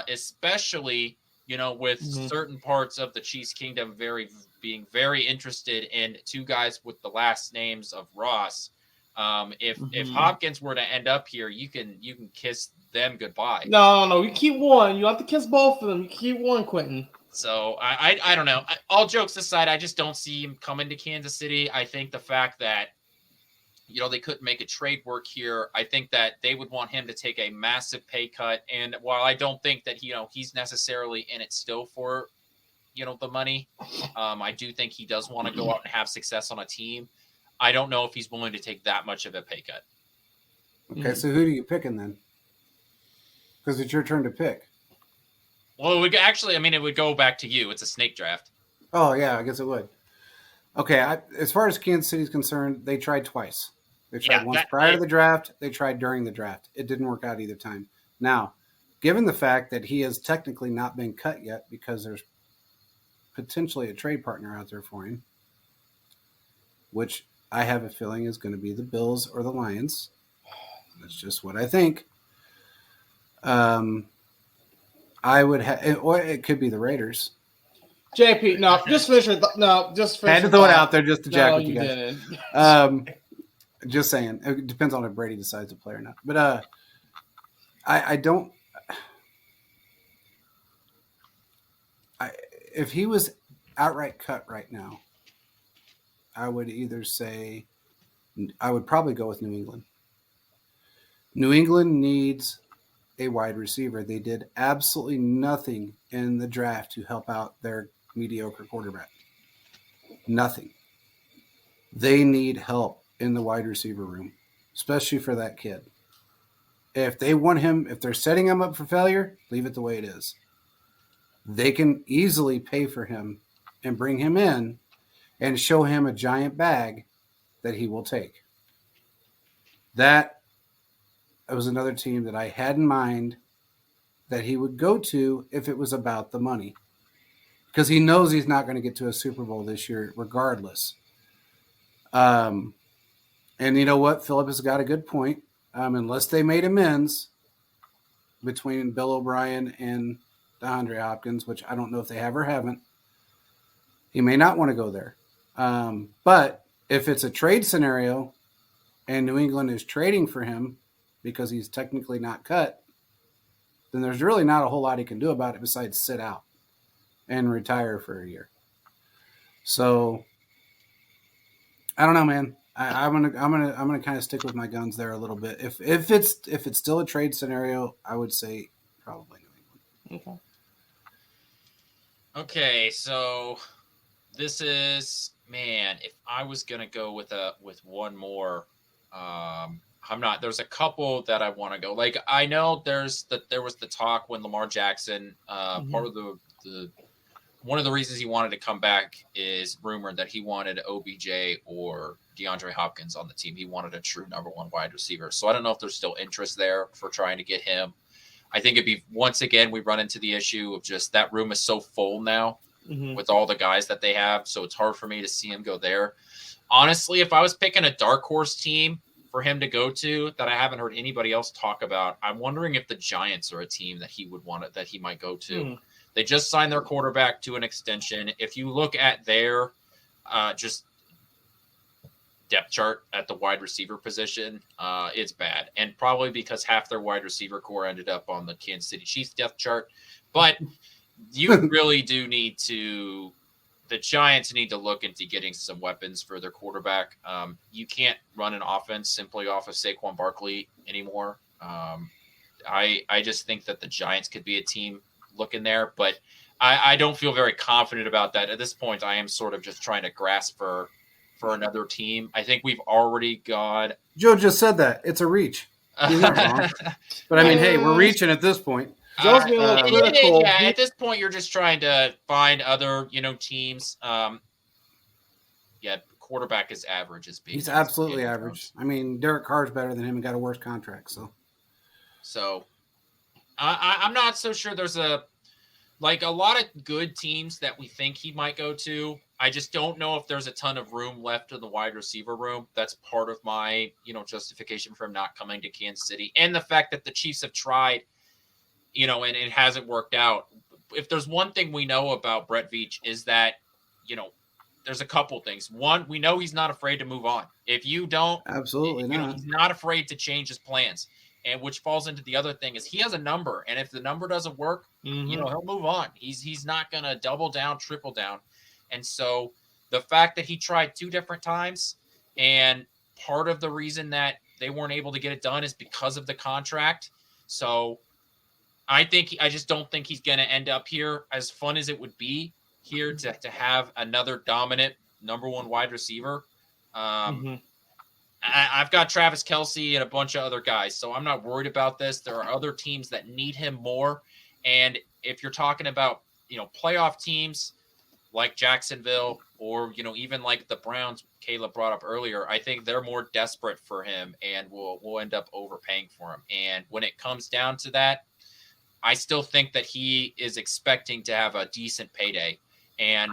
especially, with certain parts of the Chiefs Kingdom being very interested in 2 guys with the last names of Ross. If Hopkins were to end up here, you can kiss them goodbye. No, you keep one. You have to kiss both of them. You keep one, Quentin. So I don't know. All jokes aside, I just don't see him coming to Kansas City. I think the fact that they couldn't make a trade work here, I think that they would want him to take a massive pay cut. And while I don't think that he's necessarily in it still for the money, I do think he does want to go out and have success on a team. I don't know if he's willing to take that much of a pay cut. Okay, so who are you picking then? Because it's your turn to pick. Well, it would go back to you. It's a snake draft. Oh, yeah, I guess it would. Okay, as far as Kansas City is concerned, they tried twice. They tried once prior to the draft. They tried during the draft. It didn't work out either time. Now, given the fact that he has technically not been cut yet because there's potentially a trade partner out there for him, which I have a feeling is going to be the Bills or the Lions. That's just what I think. I would have, or it could be the Raiders. JP, no, just finish it. No, just finish. Had to throw it out there just to jack with you guys. Didn't. Just saying, it depends on if Brady decides to play or not. But I don't. If he was outright cut right now, I would either say I would probably go with New England. New England needs a wide receiver. They did absolutely nothing in the draft to help out their mediocre quarterback. Nothing. They need help in the wide receiver room, especially for that kid. If they want him, if they're setting him up for failure, leave it the way it is. They can easily pay for him and bring him in and show him a giant bag that he will take. That was another team that I had in mind that he would go to if it was about the money. Because he knows he's not going to get to a Super Bowl this year regardless. And you know what? Philip has got a good point. Unless they made amends between Bill O'Brien and DeAndre Hopkins, which I don't know if they have or haven't, he may not want to go there. But if it's a trade scenario and New England is trading for him because he's technically not cut, then there's really not a whole lot he can do about it besides sit out and retire for a year. So I don't know, man. I'm gonna kind of stick with my guns there a little bit. If it's still a trade scenario, I would say probably New England. Okay, so this is, man, if I was gonna go with one more, I'm not. There's a couple that I want to go. Like, I know there was the talk when Lamar Jackson, part of the one of the reasons he wanted to come back is rumored that he wanted OBJ or DeAndre Hopkins on the team. He wanted a true number one wide receiver. So I don't know if there's still interest there for trying to get him. I think it'd be, once again, we run into the issue of just that room is so full now with all the guys that they have. So it's hard for me to see him go there. Honestly, if I was picking a dark horse team for him to go to that I haven't heard anybody else talk about, I'm wondering if the Giants are a team that he would want that he might go to. They just signed their quarterback to an extension. If you look at their just depth chart at the wide receiver position, it's bad. And probably because half their wide receiver core ended up on the Kansas City Chiefs depth chart. But you really do need to – the Giants need to look into getting some weapons for their quarterback. You can't run an offense simply off of Saquon Barkley anymore. I just think that the Giants could be a team – looking there, but I don't feel very confident about that. At this point, I am sort of just trying to grasp for another team. I think we've already got... Joe just said that. It's a reach. He's not wrong. But, I mean, hey, we're reaching at this point. Joe's being a little critical. Yeah, at this point, you're just trying to find other, teams. Quarterback is average. He's absolutely average. I mean, Derek Carr's better than him and got a worse contract, So I'm not so sure there's a lot of good teams that we think he might go to. I just don't know if there's a ton of room left in the wide receiver room. That's part of my, justification for him not coming to Kansas City. And the fact that the Chiefs have tried, and it hasn't worked out. If there's one thing we know about Brett Veach is that, there's a couple things. One, we know he's not afraid to move on. If you don't, absolutely not. He's not afraid to change his plans. And which falls into the other thing is he has a number, and if the number doesn't work, he'll move on. He's not going to double down, triple down. And so the fact that he tried 2 different times, and part of the reason that they weren't able to get it done is because of the contract. So I just don't think he's going to end up here. As fun as it would be here to have another dominant number one wide receiver. I've got Travis Kelce and a bunch of other guys, so I'm not worried about this. There are other teams that need him more. And if you're talking about, playoff teams like Jacksonville or, even like the Browns Caleb brought up earlier, I think they're more desperate for him and will end up overpaying for him. And when it comes down to that, I still think that he is expecting to have a decent payday. And,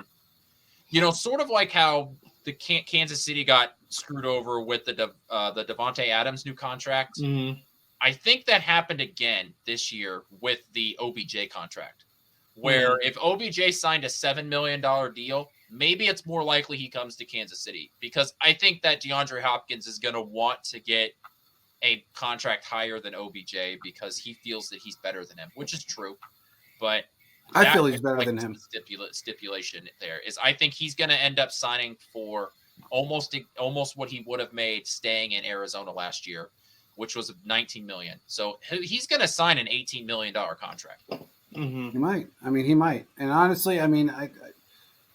sort of like how the Kansas City got screwed over with the Devontae Adams new contract. I think that happened again this year with the OBJ contract, where if OBJ signed a $7 million deal, maybe it's more likely he comes to Kansas City, because I think that DeAndre Hopkins is going to want to get a contract higher than OBJ because he feels that he's better than him, which is true. But I feel he's better than him. Stipulation there is I think he's going to end up signing for almost what he would have made staying in Arizona last year, which was $19 million. So he's going to sign an $18 million contract. He might. He might. And honestly,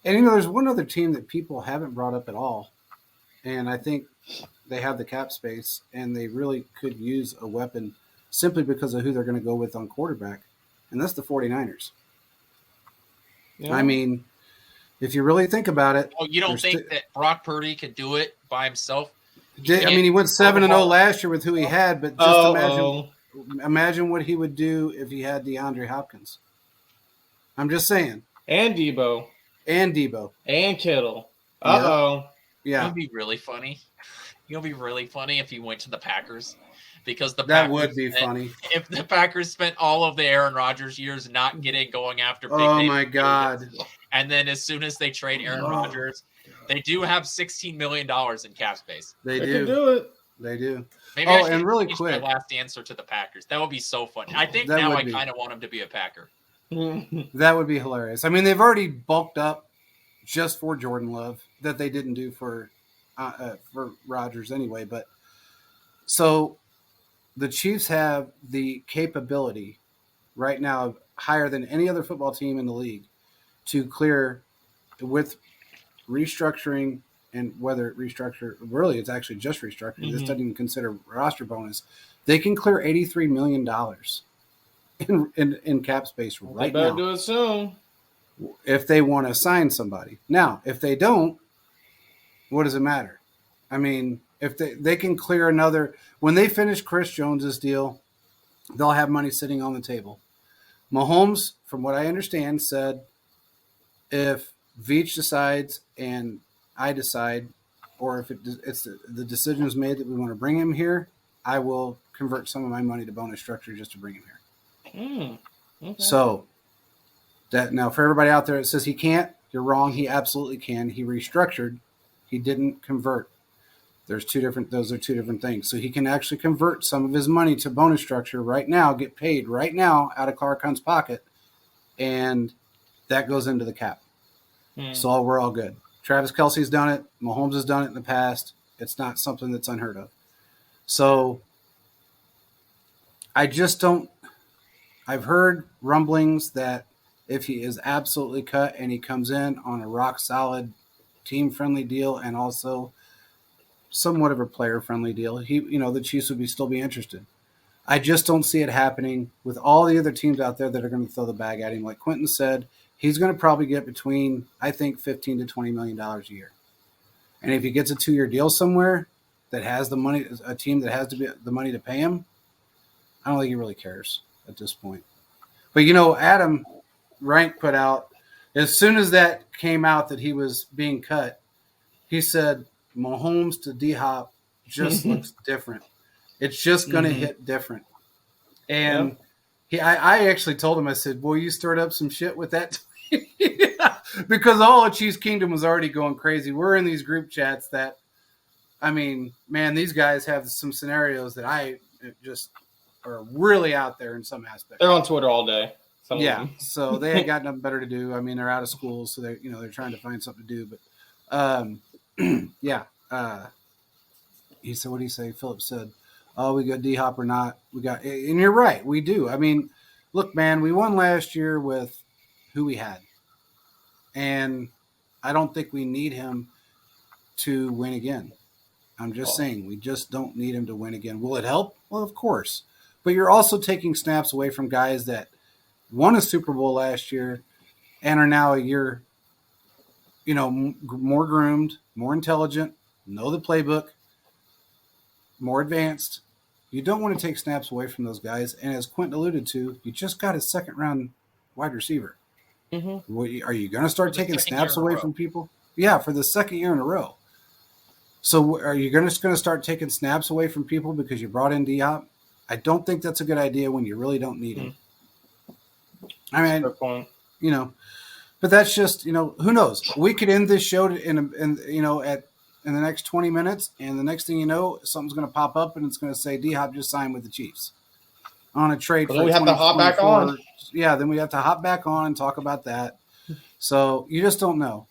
there's one other team that people haven't brought up at all. And I think they have the cap space and they really could use a weapon simply because of who they're going to go with on quarterback. And that's the 49ers. Yeah. If you really think about it, Oh, you don't think that Brock Purdy could do it by himself? I mean, he went 7-0 last year with who he had, but just imagine what he would do if he had DeAndre Hopkins. I'm just saying. And Debo. And Debo. And Kittle. Uh-oh. Yeah. It would be really funny. It would be really funny if he went to the Packers. Because that would be funny. If the Packers spent all of the Aaron Rodgers years not going after big oh name my God. And then as soon as they trade Aaron Rodgers, they do have $16 million in cap space. They can do it. They do. Maybe and really quick, my last answer to the Packers. That would be so funny. I think now I kind of want him to be a Packer. That would be hilarious. I mean, they've already bulked up just for Jordan Love that they didn't do for Rodgers anyway. But so the Chiefs have the capability right now, higher than any other football team in the league, to clear with restructuring, and whether restructure, really it's actually just restructuring. Mm-hmm. This doesn't even consider roster bonus. They can clear $83 million in cap space right now. They better do it soon. If they want to sign somebody. Now, if they don't, what does it matter? I mean, if they can clear another, when they finish Chris Jones's deal, they'll have money sitting on the table. Mahomes, from what I understand, said if Veach decides and I decide, or if it's the decision is made that we want to bring him here, I will convert some of my money to bonus structure just to bring him here. Okay. So that now for everybody out there that says he can't, you're wrong. He absolutely can. He restructured. He didn't convert. Those are two different things. So he can actually convert some of his money to bonus structure right now, get paid right now out of Clark Hunt's pocket, and that goes into the cap. So we're all good. Travis Kelce's done it. Mahomes has done it in the past. It's not something that's unheard of. So I just don't – I've heard rumblings that if he is absolutely cut and he comes in on a rock-solid team-friendly deal and also somewhat of a player-friendly deal, the Chiefs would still be interested. I just don't see it happening with all the other teams out there that are going to throw the bag at him. Like Quentin said, he's going to probably get between, I think, $15 to $20 million a year. And if he gets a 2-year deal somewhere that has the money, a team that has the money to pay him, I don't think he really cares at this point. But, Adam Rank put out, as soon as that came out that he was being cut, he said Mahomes to D-Hop just looks different. It's just going to hit different. And I actually told him, I said, boy, you stirred up some shit with that because all of Chiefs Kingdom was already going crazy. We're in these group chats that, I mean, man, these guys have some scenarios that I just are really out there in some aspects. They're on Twitter all day. So they ain't got nothing better to do. I mean, they're out of school, so they're trying to find something to do. But he said, what did he say? Philip said, oh, we got D-Hop or not. And you're right, we do. I mean, look, man, we won last year with who we had. And I don't think we need him to win again. I'm just saying, we just don't need him to win again. Will it help? Well, of course. But you're also taking snaps away from guys that won a Super Bowl last year and are now a year, more groomed, more intelligent, know the playbook, more advanced. You don't want to take snaps away from those guys. And as Quentin alluded to, you just got a second-round wide receiver. Mm-hmm. Are you going to start taking snaps away from people? Yeah, for the second year in a row. So are you just going to start taking snaps away from people because you brought in D-Hop? I don't think that's a good idea when you really don't need him. I mean, fair point. But that's just, who knows? We could end this show in the next 20 minutes, and the next thing you know, something's going to pop up and it's going to say D-Hop just signed with the Chiefs on a trade. Then we have to hop back on. Yeah, then we have to hop back on and talk about that. So you just don't know.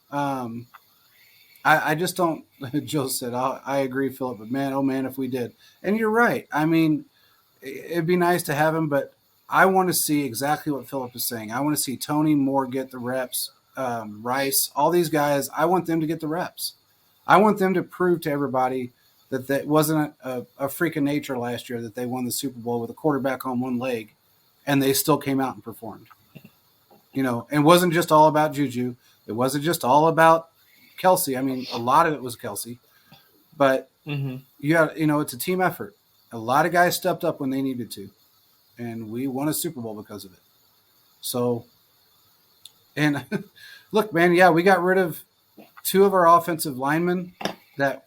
I just don't. Joe said, I agree, Philip, but man, oh man, if we did. And you're right. I mean, it'd be nice to have him, but I want to see exactly what Philip is saying. I want to see Tony Moore get the reps, Rice, all these guys. I want them to get the reps. I want them to prove to everybody that wasn't a freak of nature last year, that they won the Super Bowl with a quarterback on one leg, and they still came out and performed. And wasn't just all about Juju. It wasn't just all about Kelsey. I mean, a lot of it was Kelsey, but it's a team effort. A lot of guys stepped up when they needed to, and we won a Super Bowl because of it. So, and look, man, yeah, we got rid of 2 of our offensive linemen that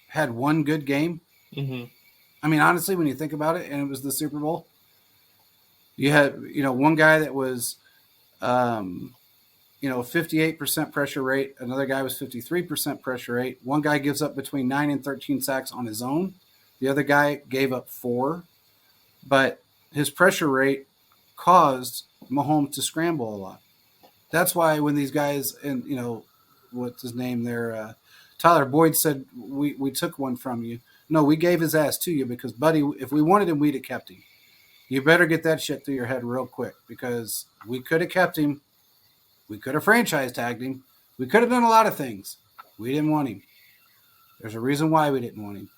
had one good game. I mean, honestly, when you think about it, and it was the Super Bowl, you had, one guy that was, 58% pressure rate. Another guy was 53% pressure rate. One guy gives up between 9 and 13 sacks on his own. The other guy gave up 4. But his pressure rate caused Mahomes to scramble a lot. That's why when these guys, and, what's his name there, Tyler Boyd said, we took one from you. No, we gave his ass to you because, buddy, if we wanted him, we'd have kept him. You better get that shit through your head real quick because we could have kept him. We could have franchise tagged him. We could have done a lot of things. We didn't want him. There's a reason why we didn't want him.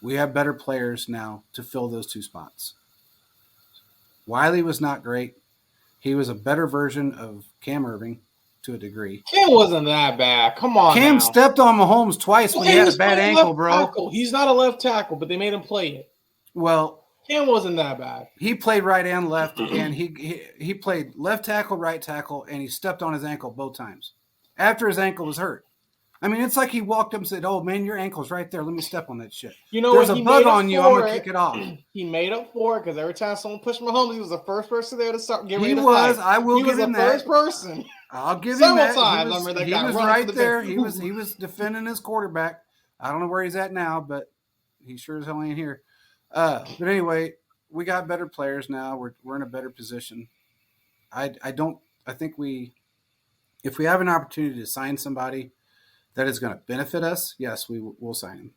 We have better players now to fill those 2 spots. Wiley was not great. He was a better version of Cam Irving to a degree. Cam wasn't that bad. Come on, Cam now. stepped on Mahomes twice when he had a bad ankle, bro. Tackle. He's not a left tackle, but they made him play it. Well, Cam wasn't that bad. He played right and left, and he played left tackle, right tackle, and he stepped on his ankle both times after his ankle was hurt. I mean, it's like he walked up and said, "Oh man, your ankle's right there. Let me step on that shit." There's a bug on you. I'm gonna kick it off. He made up for it because every time someone pushed Mahomes, he was the first person there to start getting ready to fight. He I will give him that. He was the first person. I'll give him Several that. times. He was right there. He was defending his quarterback. I don't know where he's at now, but he sure as hell ain't here. But anyway, we got better players now. We're in a better position. I think if we have an opportunity to sign somebody that is going to benefit us, yes, we'll sign him.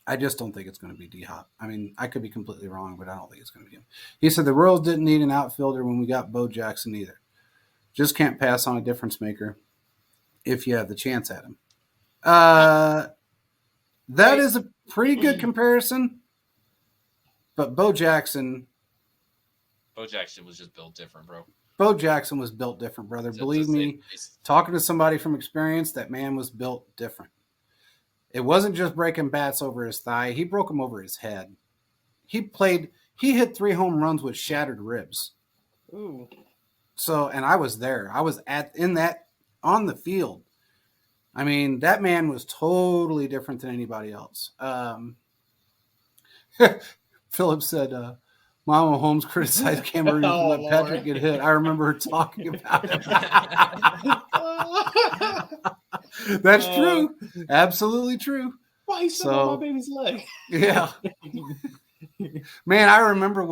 I just don't think it's going to be D-Hop. I mean, I could be completely wrong, but I don't think it's going to be him. He said the Royals didn't need an outfielder when we got Bo Jackson either. Just can't pass on a difference maker if you have the chance at him. That is a pretty good comparison, but Bo Jackson was just built different, bro. Bo Jackson was built different, brother. Believe me, talking to somebody from experience, that man was built different. It wasn't just breaking bats over his thigh. He broke them over his head. He hit 3 home runs with shattered ribs. Ooh. So, and I was there. I was on the field. I mean, that man was totally different than anybody else. Philip said, Mama Holmes criticized Cameroon for let Patrick get hit. I remember her talking about it. That's true. Absolutely true. Why he stepped on my baby's leg? Yeah. Man, I remember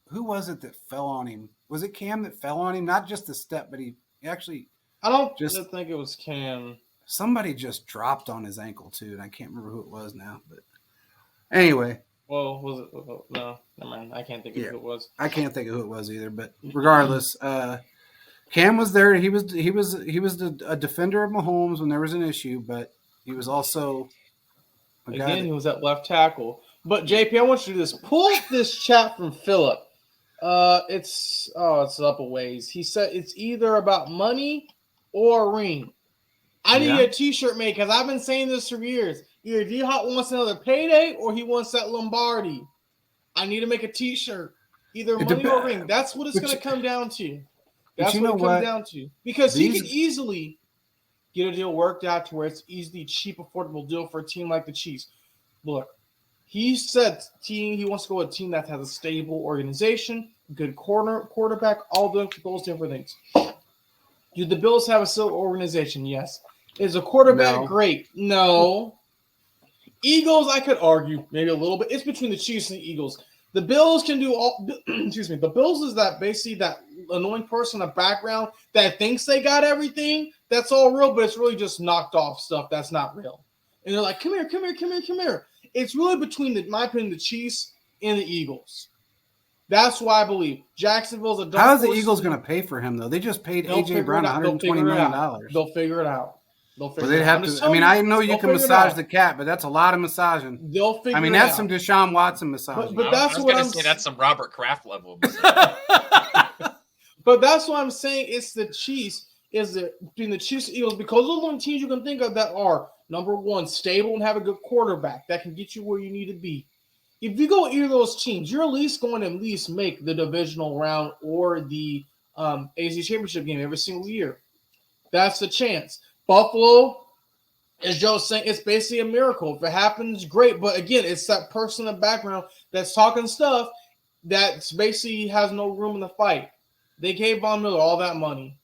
who was it that fell on him? Was it Cam that fell on him? Not just the step, but he actually. I don't think it was Cam. Somebody just dropped on his ankle too, and I can't remember who it was now. But anyway. Well, was it? No, never mind. I can't think of who it was. I can't think of who it was either. But regardless, Cam was there. He was a defender of Mahomes when there was an issue, but he was also he was at left tackle. But JP, I want you to do this. Pull up this chat from Philip. It's up a ways. He said it's either about money or a ring. I need a T-shirt made because I've been saying this for years. Either D-Hop wants another payday or he wants that Lombardi. I need to make a T-shirt. Either money or ring. That's what it's going to come down to. That's what it comes down to. Because he can easily get a deal worked out to where it's easily cheap, affordable deal for a team like the Chiefs. Look, he said he wants to go with a team that has a stable organization, good quarterback, all those different things. Do the Bills have a stable organization? Yes. Is a quarterback great? No. Eagles, I could argue maybe a little bit. It's between the Chiefs and the Eagles. The Bills can do all. Excuse me. The Bills is that basically that annoying person in the background that thinks they got everything. That's all real, but it's really just knocked off stuff that's not real. And they're like, "Come here, come here, come here, come here." It's really between in my opinion, the Chiefs and the Eagles. That's why I believe Jacksonville's a. How is the Eagles going to pay for him though? They just paid AJ Brown $120 million. They'll figure it out. They'd have to. I mean, I know you can massage the cat, but that's a lot of massaging. They'll figure it out. I mean, that's some Deshaun Watson massaging. But that's what I'm saying. That's some Robert Kraft level. But that's what I'm saying. It's the Chiefs. is that between the Chiefs and Eagles, because those are the only teams you can think of that are, number one, stable and have a good quarterback that can get you where you need to be. If you go either of those teams, you're at least going to at least make the divisional round or the AFC Championship game every single year. That's the chance. Buffalo, as Joe's saying, it's basically a miracle. If it happens, great. But again, it's that person in the background that's talking stuff that basically has no room in the fight. They gave Von Miller all that money.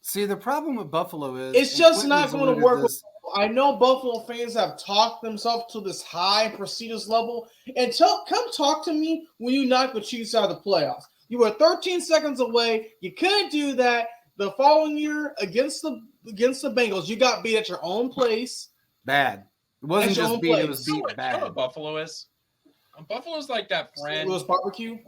See, the problem with Buffalo is It's just not Quentin's going to alluded work. this- I know Buffalo fans have talked themselves to this high prestigious level. And come talk to me when you knock the Chiefs out of the playoffs. You were 13 seconds away. You couldn't do that. The following year against the Bengals, you got beat at your own place. Bad. It wasn't At your just own beat; it place. was You know beat what, you know bad. what Buffalo is? Buffalo's like that It friend. was barbecue.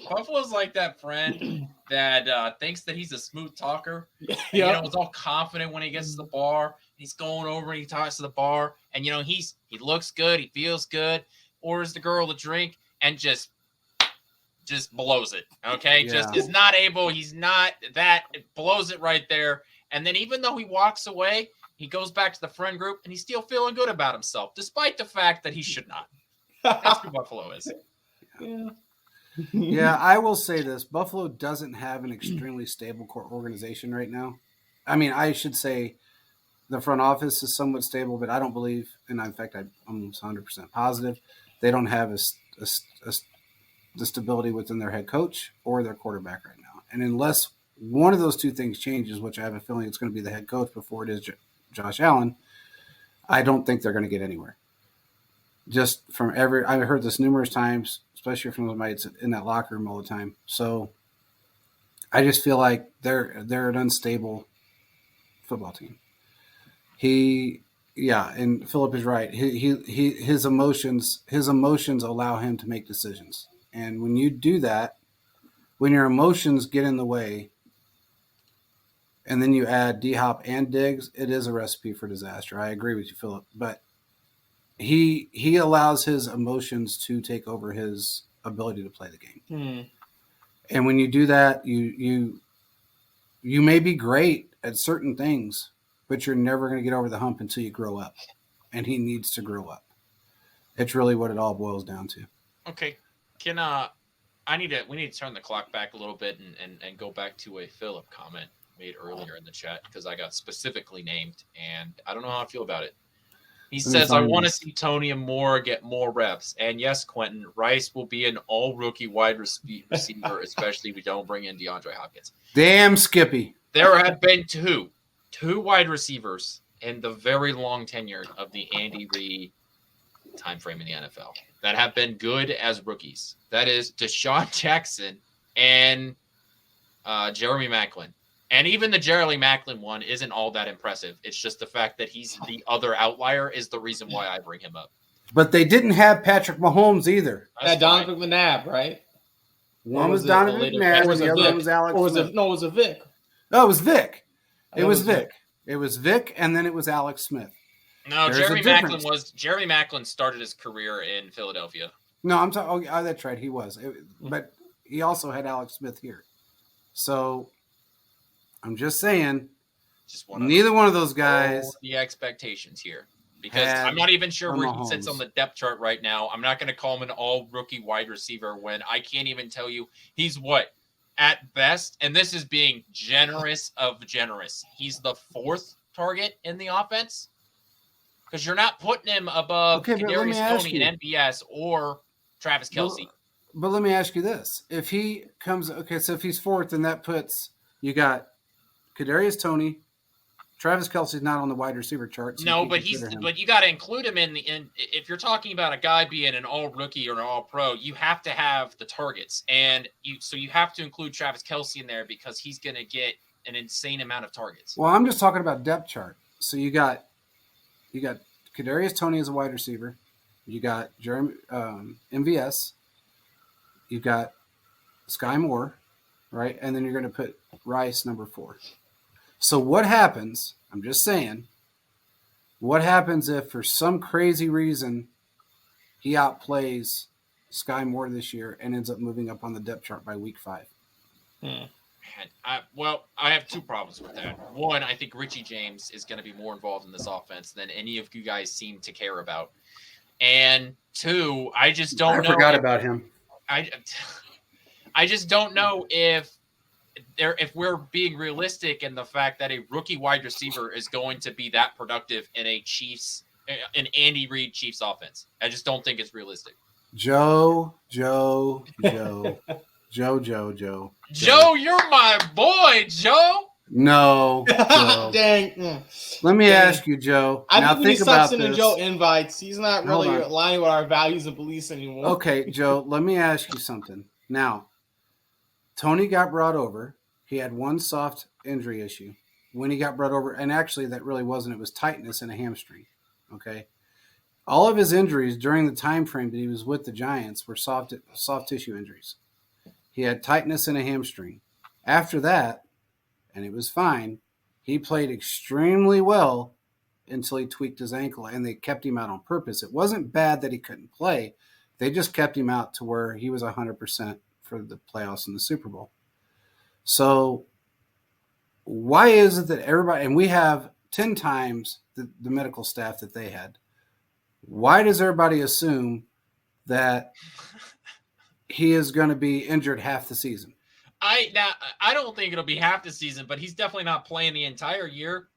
Buffalo's like that friend that thinks that he's a smooth talker. And, you Yeah. know, is all confident when he gets to the bar. He's going over and he talks to the bar, and you know he looks good, he feels good, orders the girl a drink, and just blows it. Okay, just Yeah. is not able. He's not that blows it right there. And then even though he walks away, he goes back to the friend group, and he's still feeling good about himself, despite the fact that he should not. That's who Buffalo is. Yeah. Yeah, I will say this: Buffalo doesn't have an extremely stable core organization right now. I mean, I should say the front office is somewhat stable, but I don't believe, and in fact, I'm almost 100% positive, they don't have the stability within their head coach or their quarterback right now. And unless one of those two things changes, which I have a feeling it's going to be the head coach before it is Josh Allen, I don't think they're going to get anywhere. Just from I've heard this numerous times, especially from somebody that's in that locker room all the time. So I just feel like they're an unstable football team. And Philip is right. His emotions allow him to make decisions. And when you do that, when your emotions get in the way, and then you add D-Hop and Diggs, it is a recipe for disaster. I agree with you, Philip. But he allows his emotions to take over his ability to play the game. And when you do that, you may be great at certain things, but you're never going to get over the hump until you grow up. And he needs to grow up. It's really what it all boils down to. Okay. We need to turn the clock back a little bit and go back to a Philip comment made earlier in the chat because I got specifically named and I don't know how I feel about it. He says, I want to see Tony and Moore get more reps. And yes, Quentin, Rice will be an all-rookie wide receiver, especially if we don't bring in DeAndre Hopkins. Damn, Skippy. There have been two wide receivers in the very long tenure of the Andy Reid time frame in the NFL that have been good as rookies. That is Deshaun Jackson and Jeremy Maclin. And even the Jeremy Maclin one isn't all that impressive. It's just the fact that he's the other outlier is the reason why I bring him up. But they didn't have Patrick Mahomes either. That Donovan McNabb, right? One was Donovan McNabb, and the other one was Alex Smith. It was a Vic. No, it was Vic. It That was was Vic. It was Vic, and then it was Alex Smith. No, There's a difference. Jeremy Maclin started his career in Philadelphia. No, I'm talking. Oh, that's right. He was. But he also had Alex Smith here. So I'm just saying, Just want neither one of those guys. the expectations here. Because had I'm not even sure where he Mahomes. sits on the depth chart right now. I'm not going to call him an all-rookie wide receiver when I can't even tell you he's what? At best, and this is being generous of generous, he's the fourth target in the offense. Because you're not putting him above Okay, but let me Kadarius ask Toney you. and MVS or Travis Kelce. But let me ask you this: if he comes, so if he's fourth, then that puts you got Kadarius Toney, Travis Kelce's not on the wide receiver chart. So No, you but can't consider him. but you got to include him in. If you're talking about a guy being an all rookie or an all pro, you have to have the targets, and you have to include Travis Kelce in there because he's going to get an insane amount of targets. Well, I'm just talking about depth chart. So you got Kadarius Toney as a wide receiver. You got Jeremy MVS. You've got Sky Moore, right? And then you're going to put Rice number 4. So what happens? I'm just saying. What happens if, for some crazy reason, he outplays Sky Moore this year and ends up moving up on the depth chart by week 5? I have two problems with that. One, I think Richie James is going to be more involved in this offense than any of you guys seem to care about. And two, I just don't know. I forgot about him. I just don't know if we're being realistic in the fact that a rookie wide receiver is going to be that productive in an Andy Reid Chiefs offense. I just don't think it's realistic. Joe, you're my boy, Joe. No, Joe. Dang. Let me ask you, Joe. I now think think when about he this. Joe invites, he's not really Hold on. aligning with our values and beliefs anymore. Okay, Joe, let me ask you something. Now, Tony got brought over. He had one soft injury issue. When he got brought over, and actually that really wasn't, it was tightness in a hamstring. Okay. All of his injuries during the time frame that he was with the Giants were soft tissue injuries. He had tightness in a hamstring. After that, and it was fine, he played extremely well until he tweaked his ankle, and they kept him out on purpose. It wasn't bad that he couldn't play. They just kept him out to where he was 100% for the playoffs and the Super Bowl. So why is it that everybody, and we have 10 times the medical staff that they had, why does everybody assume that he is going to be injured half the season? I don't think it'll be half the season, but he's definitely not playing the entire year.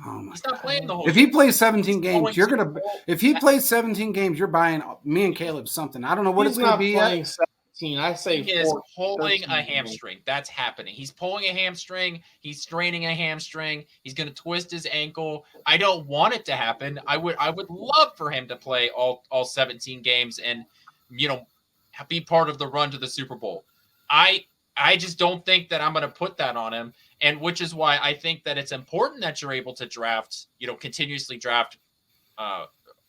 Oh my He's not God. playing the whole If he year. plays 17 games, He's going if he plays 17 games, you're buying me and Caleb something. I don't know what He's it's going to not be playing yet. 17. I say He is 4, pulling 13. a hamstring. That's happening. He's pulling a hamstring. He's straining a hamstring. He's going to twist his ankle. I don't want it to happen. I would love for him to play all 17 games and, be part of the run to the Super Bowl. I just don't think that I'm going to put that on him, and which is why I think that it's important that you're able to draft, continuously draft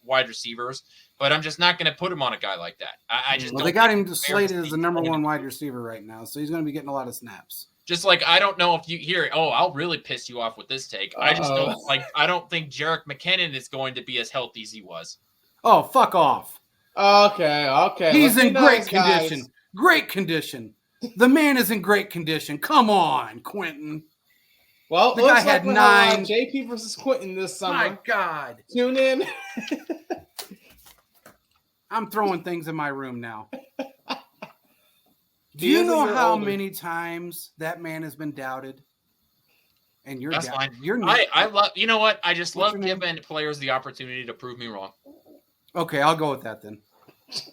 wide receivers. But I'm just not going to put him on a guy like that. I just Well, don't they got think him it's fair to slated as see the number him. one wide receiver right now, so he's going to be getting a lot of snaps. Just like I don't know if you hear, I'll really piss you off with this take. I just don't I don't think Jerick McKinnon is going to be as healthy as he was. Oh, fuck off. Okay. He's Let's in be great nice, guys. condition. Great condition. The man is in great condition. Come on, Quentin. Well, The looks guy like had we're gonna have 9. JP versus Quentin this summer. My God. Tune in. I'm throwing things in my room now. Do He you is a know year how older. many times that man has been doubted? And you're That's doubted. fine. You're not. I love, you know what? I just What's love your name? giving players the opportunity to prove me wrong. Okay, I'll go with that then.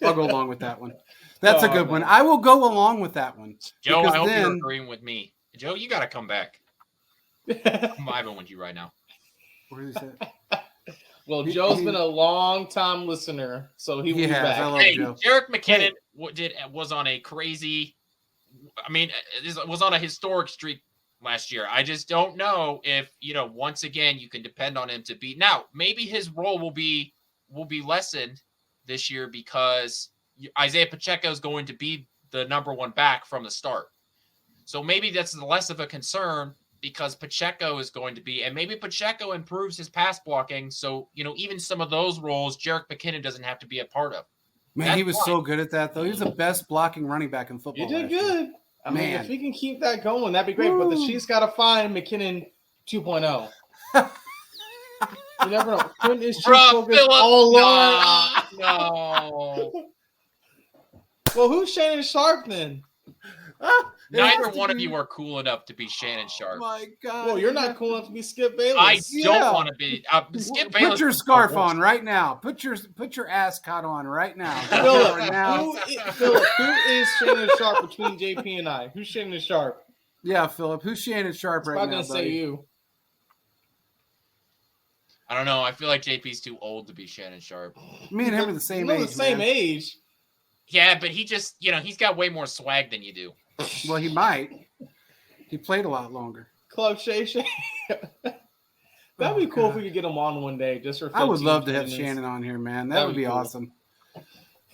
I'll go along with that one. That's a Oh, good one. man. I will go along with that one. Joe, Because I hope you're then- agreeing with me. Joe, you got to come back. I'm vibing with you right now. What did he say? Well, He- Joe's he- been a long time listener, so he will He be has. back. I love Hey, Joe. Jerick McKinnon was on a crazy, was on a historic streak last year. I just don't know if, once again, you can depend on him to be. Now, maybe his role will be lessened this year because Isaiah Pacheco is going to be the number one back from the start. So maybe that's less of a concern because Pacheco is going to be, and maybe Pacheco improves his pass blocking. So, even some of those roles, Jerick McKinnon doesn't have to be a part of. Man, he That's was fine. so good at that, though. He was the best blocking running back in football. You did last year. good. I mean, Man. if we can keep that going, that'd be great. But the Woo. Chiefs got to find McKinnon 2.0. You never know. Quentin is Chiefs Bruh, focused Phillip, all along. no. Well, who's Shannon Sharp then? It has Neither to one of be- you are cool enough to be Shannon Oh Sharp. my God. Well, you're not cool enough to be Skip Bayless. I Yeah. don't want to be. Skip Bayless. Put your scarf on right now. Put your ascot on right now. Philip, Right now. who is Shannon Sharp between JP and I? Who's Shannon Sharp? Yeah, Philip. Who's Shannon Sharp I'm right not now, gonna say buddy? you. I don't know. I feel like JP's too old to be Shannon Sharp. Me and him are the same We're age. the same man. age. Yeah, but he just, he's got way more swag than you do. Well, he might. He played a lot longer. Club Shay Shay. That'd be cool if we could get him on one day, just for. I would 15 love to have minutes. Shannon on here, man. That That'd would be be cool. awesome.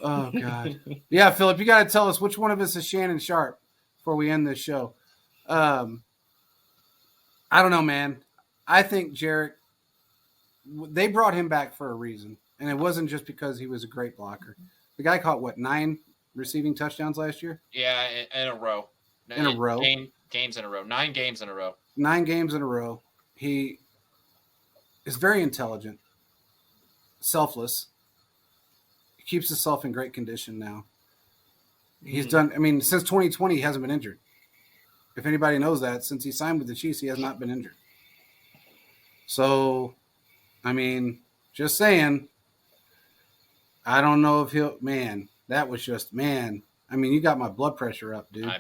Oh God. Yeah, Philip, you got to tell us which one of us is Shannon Sharp before we end this show. I don't know, man. I think Jerick. They brought him back for a reason, and it wasn't just because he was a great blocker. The guy caught 9 receiving touchdowns last year. Yeah, in a row. In a row? games in a row. 9 games in a row. 9 games in a row. He is very intelligent, selfless. He keeps himself in great condition now. He's done, I mean, since 2020, he hasn't been injured. If anybody knows that, since he signed with the Chiefs, he has not been injured. So, I mean, just saying, I don't know if he'll, man, that was just, man. I mean, you got my blood pressure up, dude.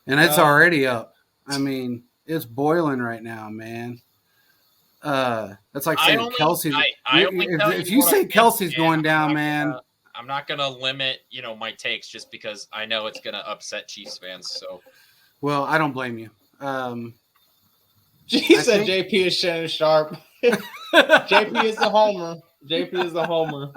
And it's already up. I mean, it's boiling right now, man. That's like saying Kelsey's. If you say Kelsey's going down, man. I'm not going to limit, my takes just because I know it's going to upset Chiefs fans. So, well, I don't blame you. She said JP is Shannon Sharp. JP is the homer. JP is the homer.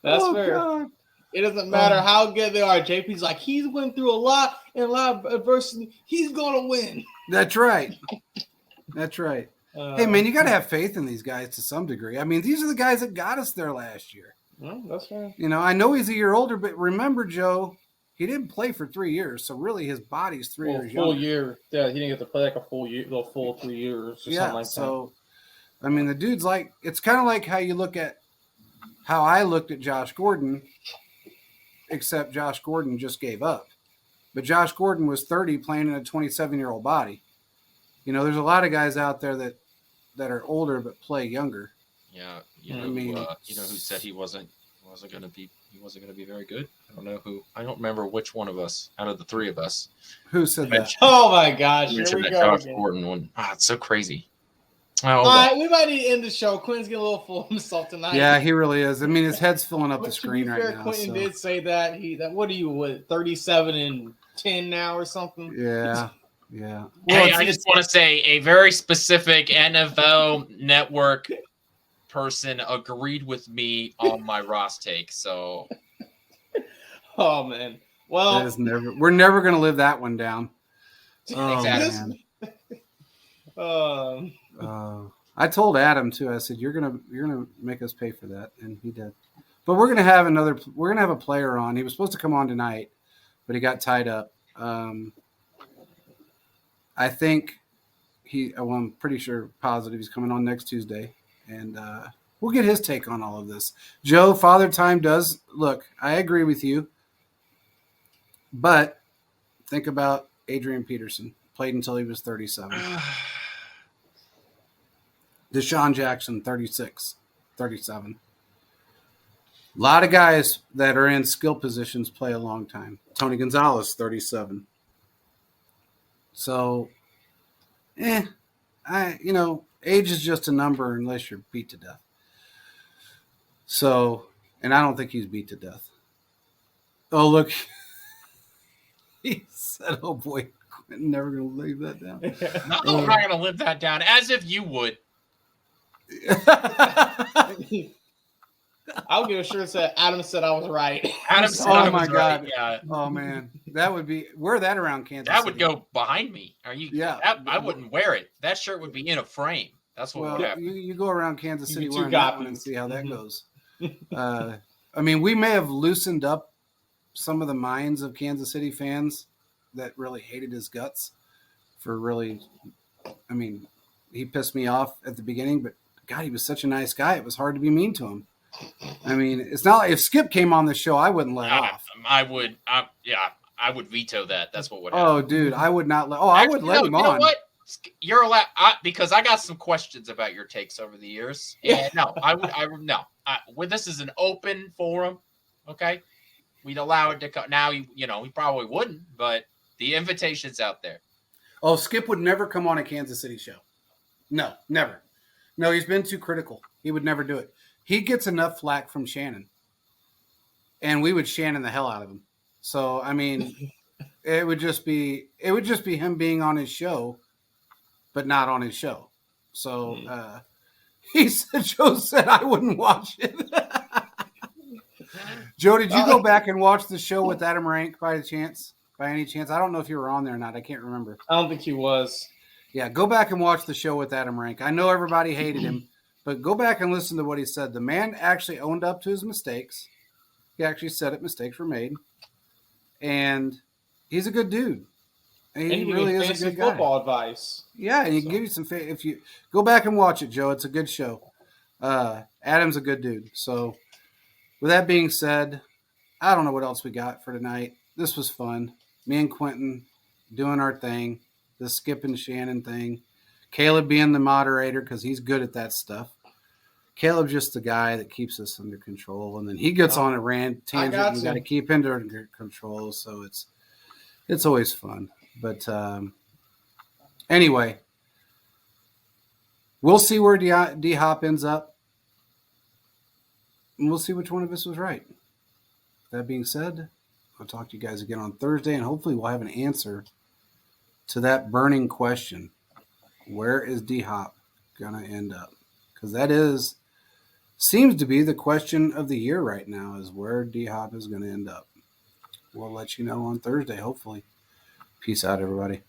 That's fair. God. It doesn't matter how good they are. JP's like, he's went through a lot and a lot of adversity. He's going to win. That's right. That's right. Hey, man, you got to have faith in these guys to some degree. I mean, these are the guys that got us there last year. Well, that's right. I know he's a year older, but remember, Joe, he didn't play for 3 years, so really his body's 3 years younger. Full year. Yeah, he didn't get to play like a full year, the full 3 years or something like that. So, I mean, the dude's like, it's kind of like how you look at how I looked at Josh Gordon, except Josh Gordon just gave up. But Josh Gordon was 30 playing in a 27-year-old body. There's a lot of guys out there that are older but play younger. Yeah, who said he wasn't going to be very good? I don't know who. I don't remember which one of us out of the 3 of us. Who said that? Oh my gosh! Here we go. Josh Gordon one. It's so crazy. All right, we might need to end the show. Quinn's getting a little full of himself tonight. Yeah, he really is. I mean, his head's filling up the screen right now. Quinn did say that what are you 37-10 now or something? Yeah. Yeah. Well, I just want to say a very specific NFL Network person agreed with me on my Ross take. So, oh man, well, we're never going to live that one down. Oh, exactly. Man. I told Adam too. I said you're gonna make us pay for that, and he did. But we're gonna have a player on. He was supposed to come on tonight, but he got tied up. I think I'm pretty sure positive he's coming on next Tuesday, and we'll get his take on all of this. Joe, Father Time does look. I agree with you, but think about Adrian Peterson. Played until he was 37. Deshaun Jackson, 36, 37. A lot of guys that are in skill positions play a long time. Tony Gonzalez, 37. So, age is just a number unless you're beat to death. So, and I don't think he's beat to death. Oh, look. He said, oh boy, I'm never going to leave that down. No, I'm not going to live that down, as if you would. I'll give a shirt that Adam said I was right. Adam said I was my God. Right. Yeah. Oh man, that would be wear that around Kansas. That City. would go behind me. Are you? Yeah, I wouldn't wear it. That shirt would be in a frame. That's what would happen. You go around Kansas City wearing that one and see how that goes. I mean, we may have loosened up some of the minds of Kansas City fans that really hated his guts for really. I mean, he pissed me off at the beginning, but God, he was such a nice guy. It was hard to be mean to him. I mean, it's not like if Skip came on the show, I wouldn't let off. I would veto that. That's what would happen. Oh, dude, I would not let. Oh, I would let him on. You know what? You're allowed because I got some questions about your takes over the years. Yeah, no, I would no. This is an open forum. Okay, we'd allow it to come. Now, he probably wouldn't, but the invitation's out there. Oh, Skip would never come on a Kansas City show. No, never. No, he's been too critical. He would never do it. He gets enough flack from Shannon, and we would Shannon the hell out of him. So, I mean, it would just be him being on his show, but not on his show. So, Joe said I wouldn't watch it. Joe, did you go back and watch the show with Adam Rank by any chance? I don't know if you were on there or not. I can't remember. I don't think he was. Yeah, go back and watch the show with Adam Rank. I know everybody hated him, but go back and listen to what he said. The man actually owned up to his mistakes. He actually said it, mistakes were made. And he's a good dude. And He he really can is fantasy a good guy. football advice. Yeah, and he can give you some. If you go back and watch it, Joe, it's a good show. Adam's a good dude. So, with that being said, I don't know what else we got for tonight. This was fun. Me and Quentin doing our thing, the Skip and Shannon thing. Caleb being the moderator because he's good at that stuff. Caleb's just the guy that keeps us under control, and then he gets on a tangent. And we got to keep him under control, so it's always fun. But anyway, we'll see where D Hop ends up, and we'll see which one of us was right. That being said, I'll talk to you guys again on Thursday, and hopefully we'll have an answer to that burning question. Where is D-Hop going to end up? Because that seems to be the question of the year right now, is where D-Hop is going to end up. We'll let you know on Thursday, hopefully. Peace out, everybody.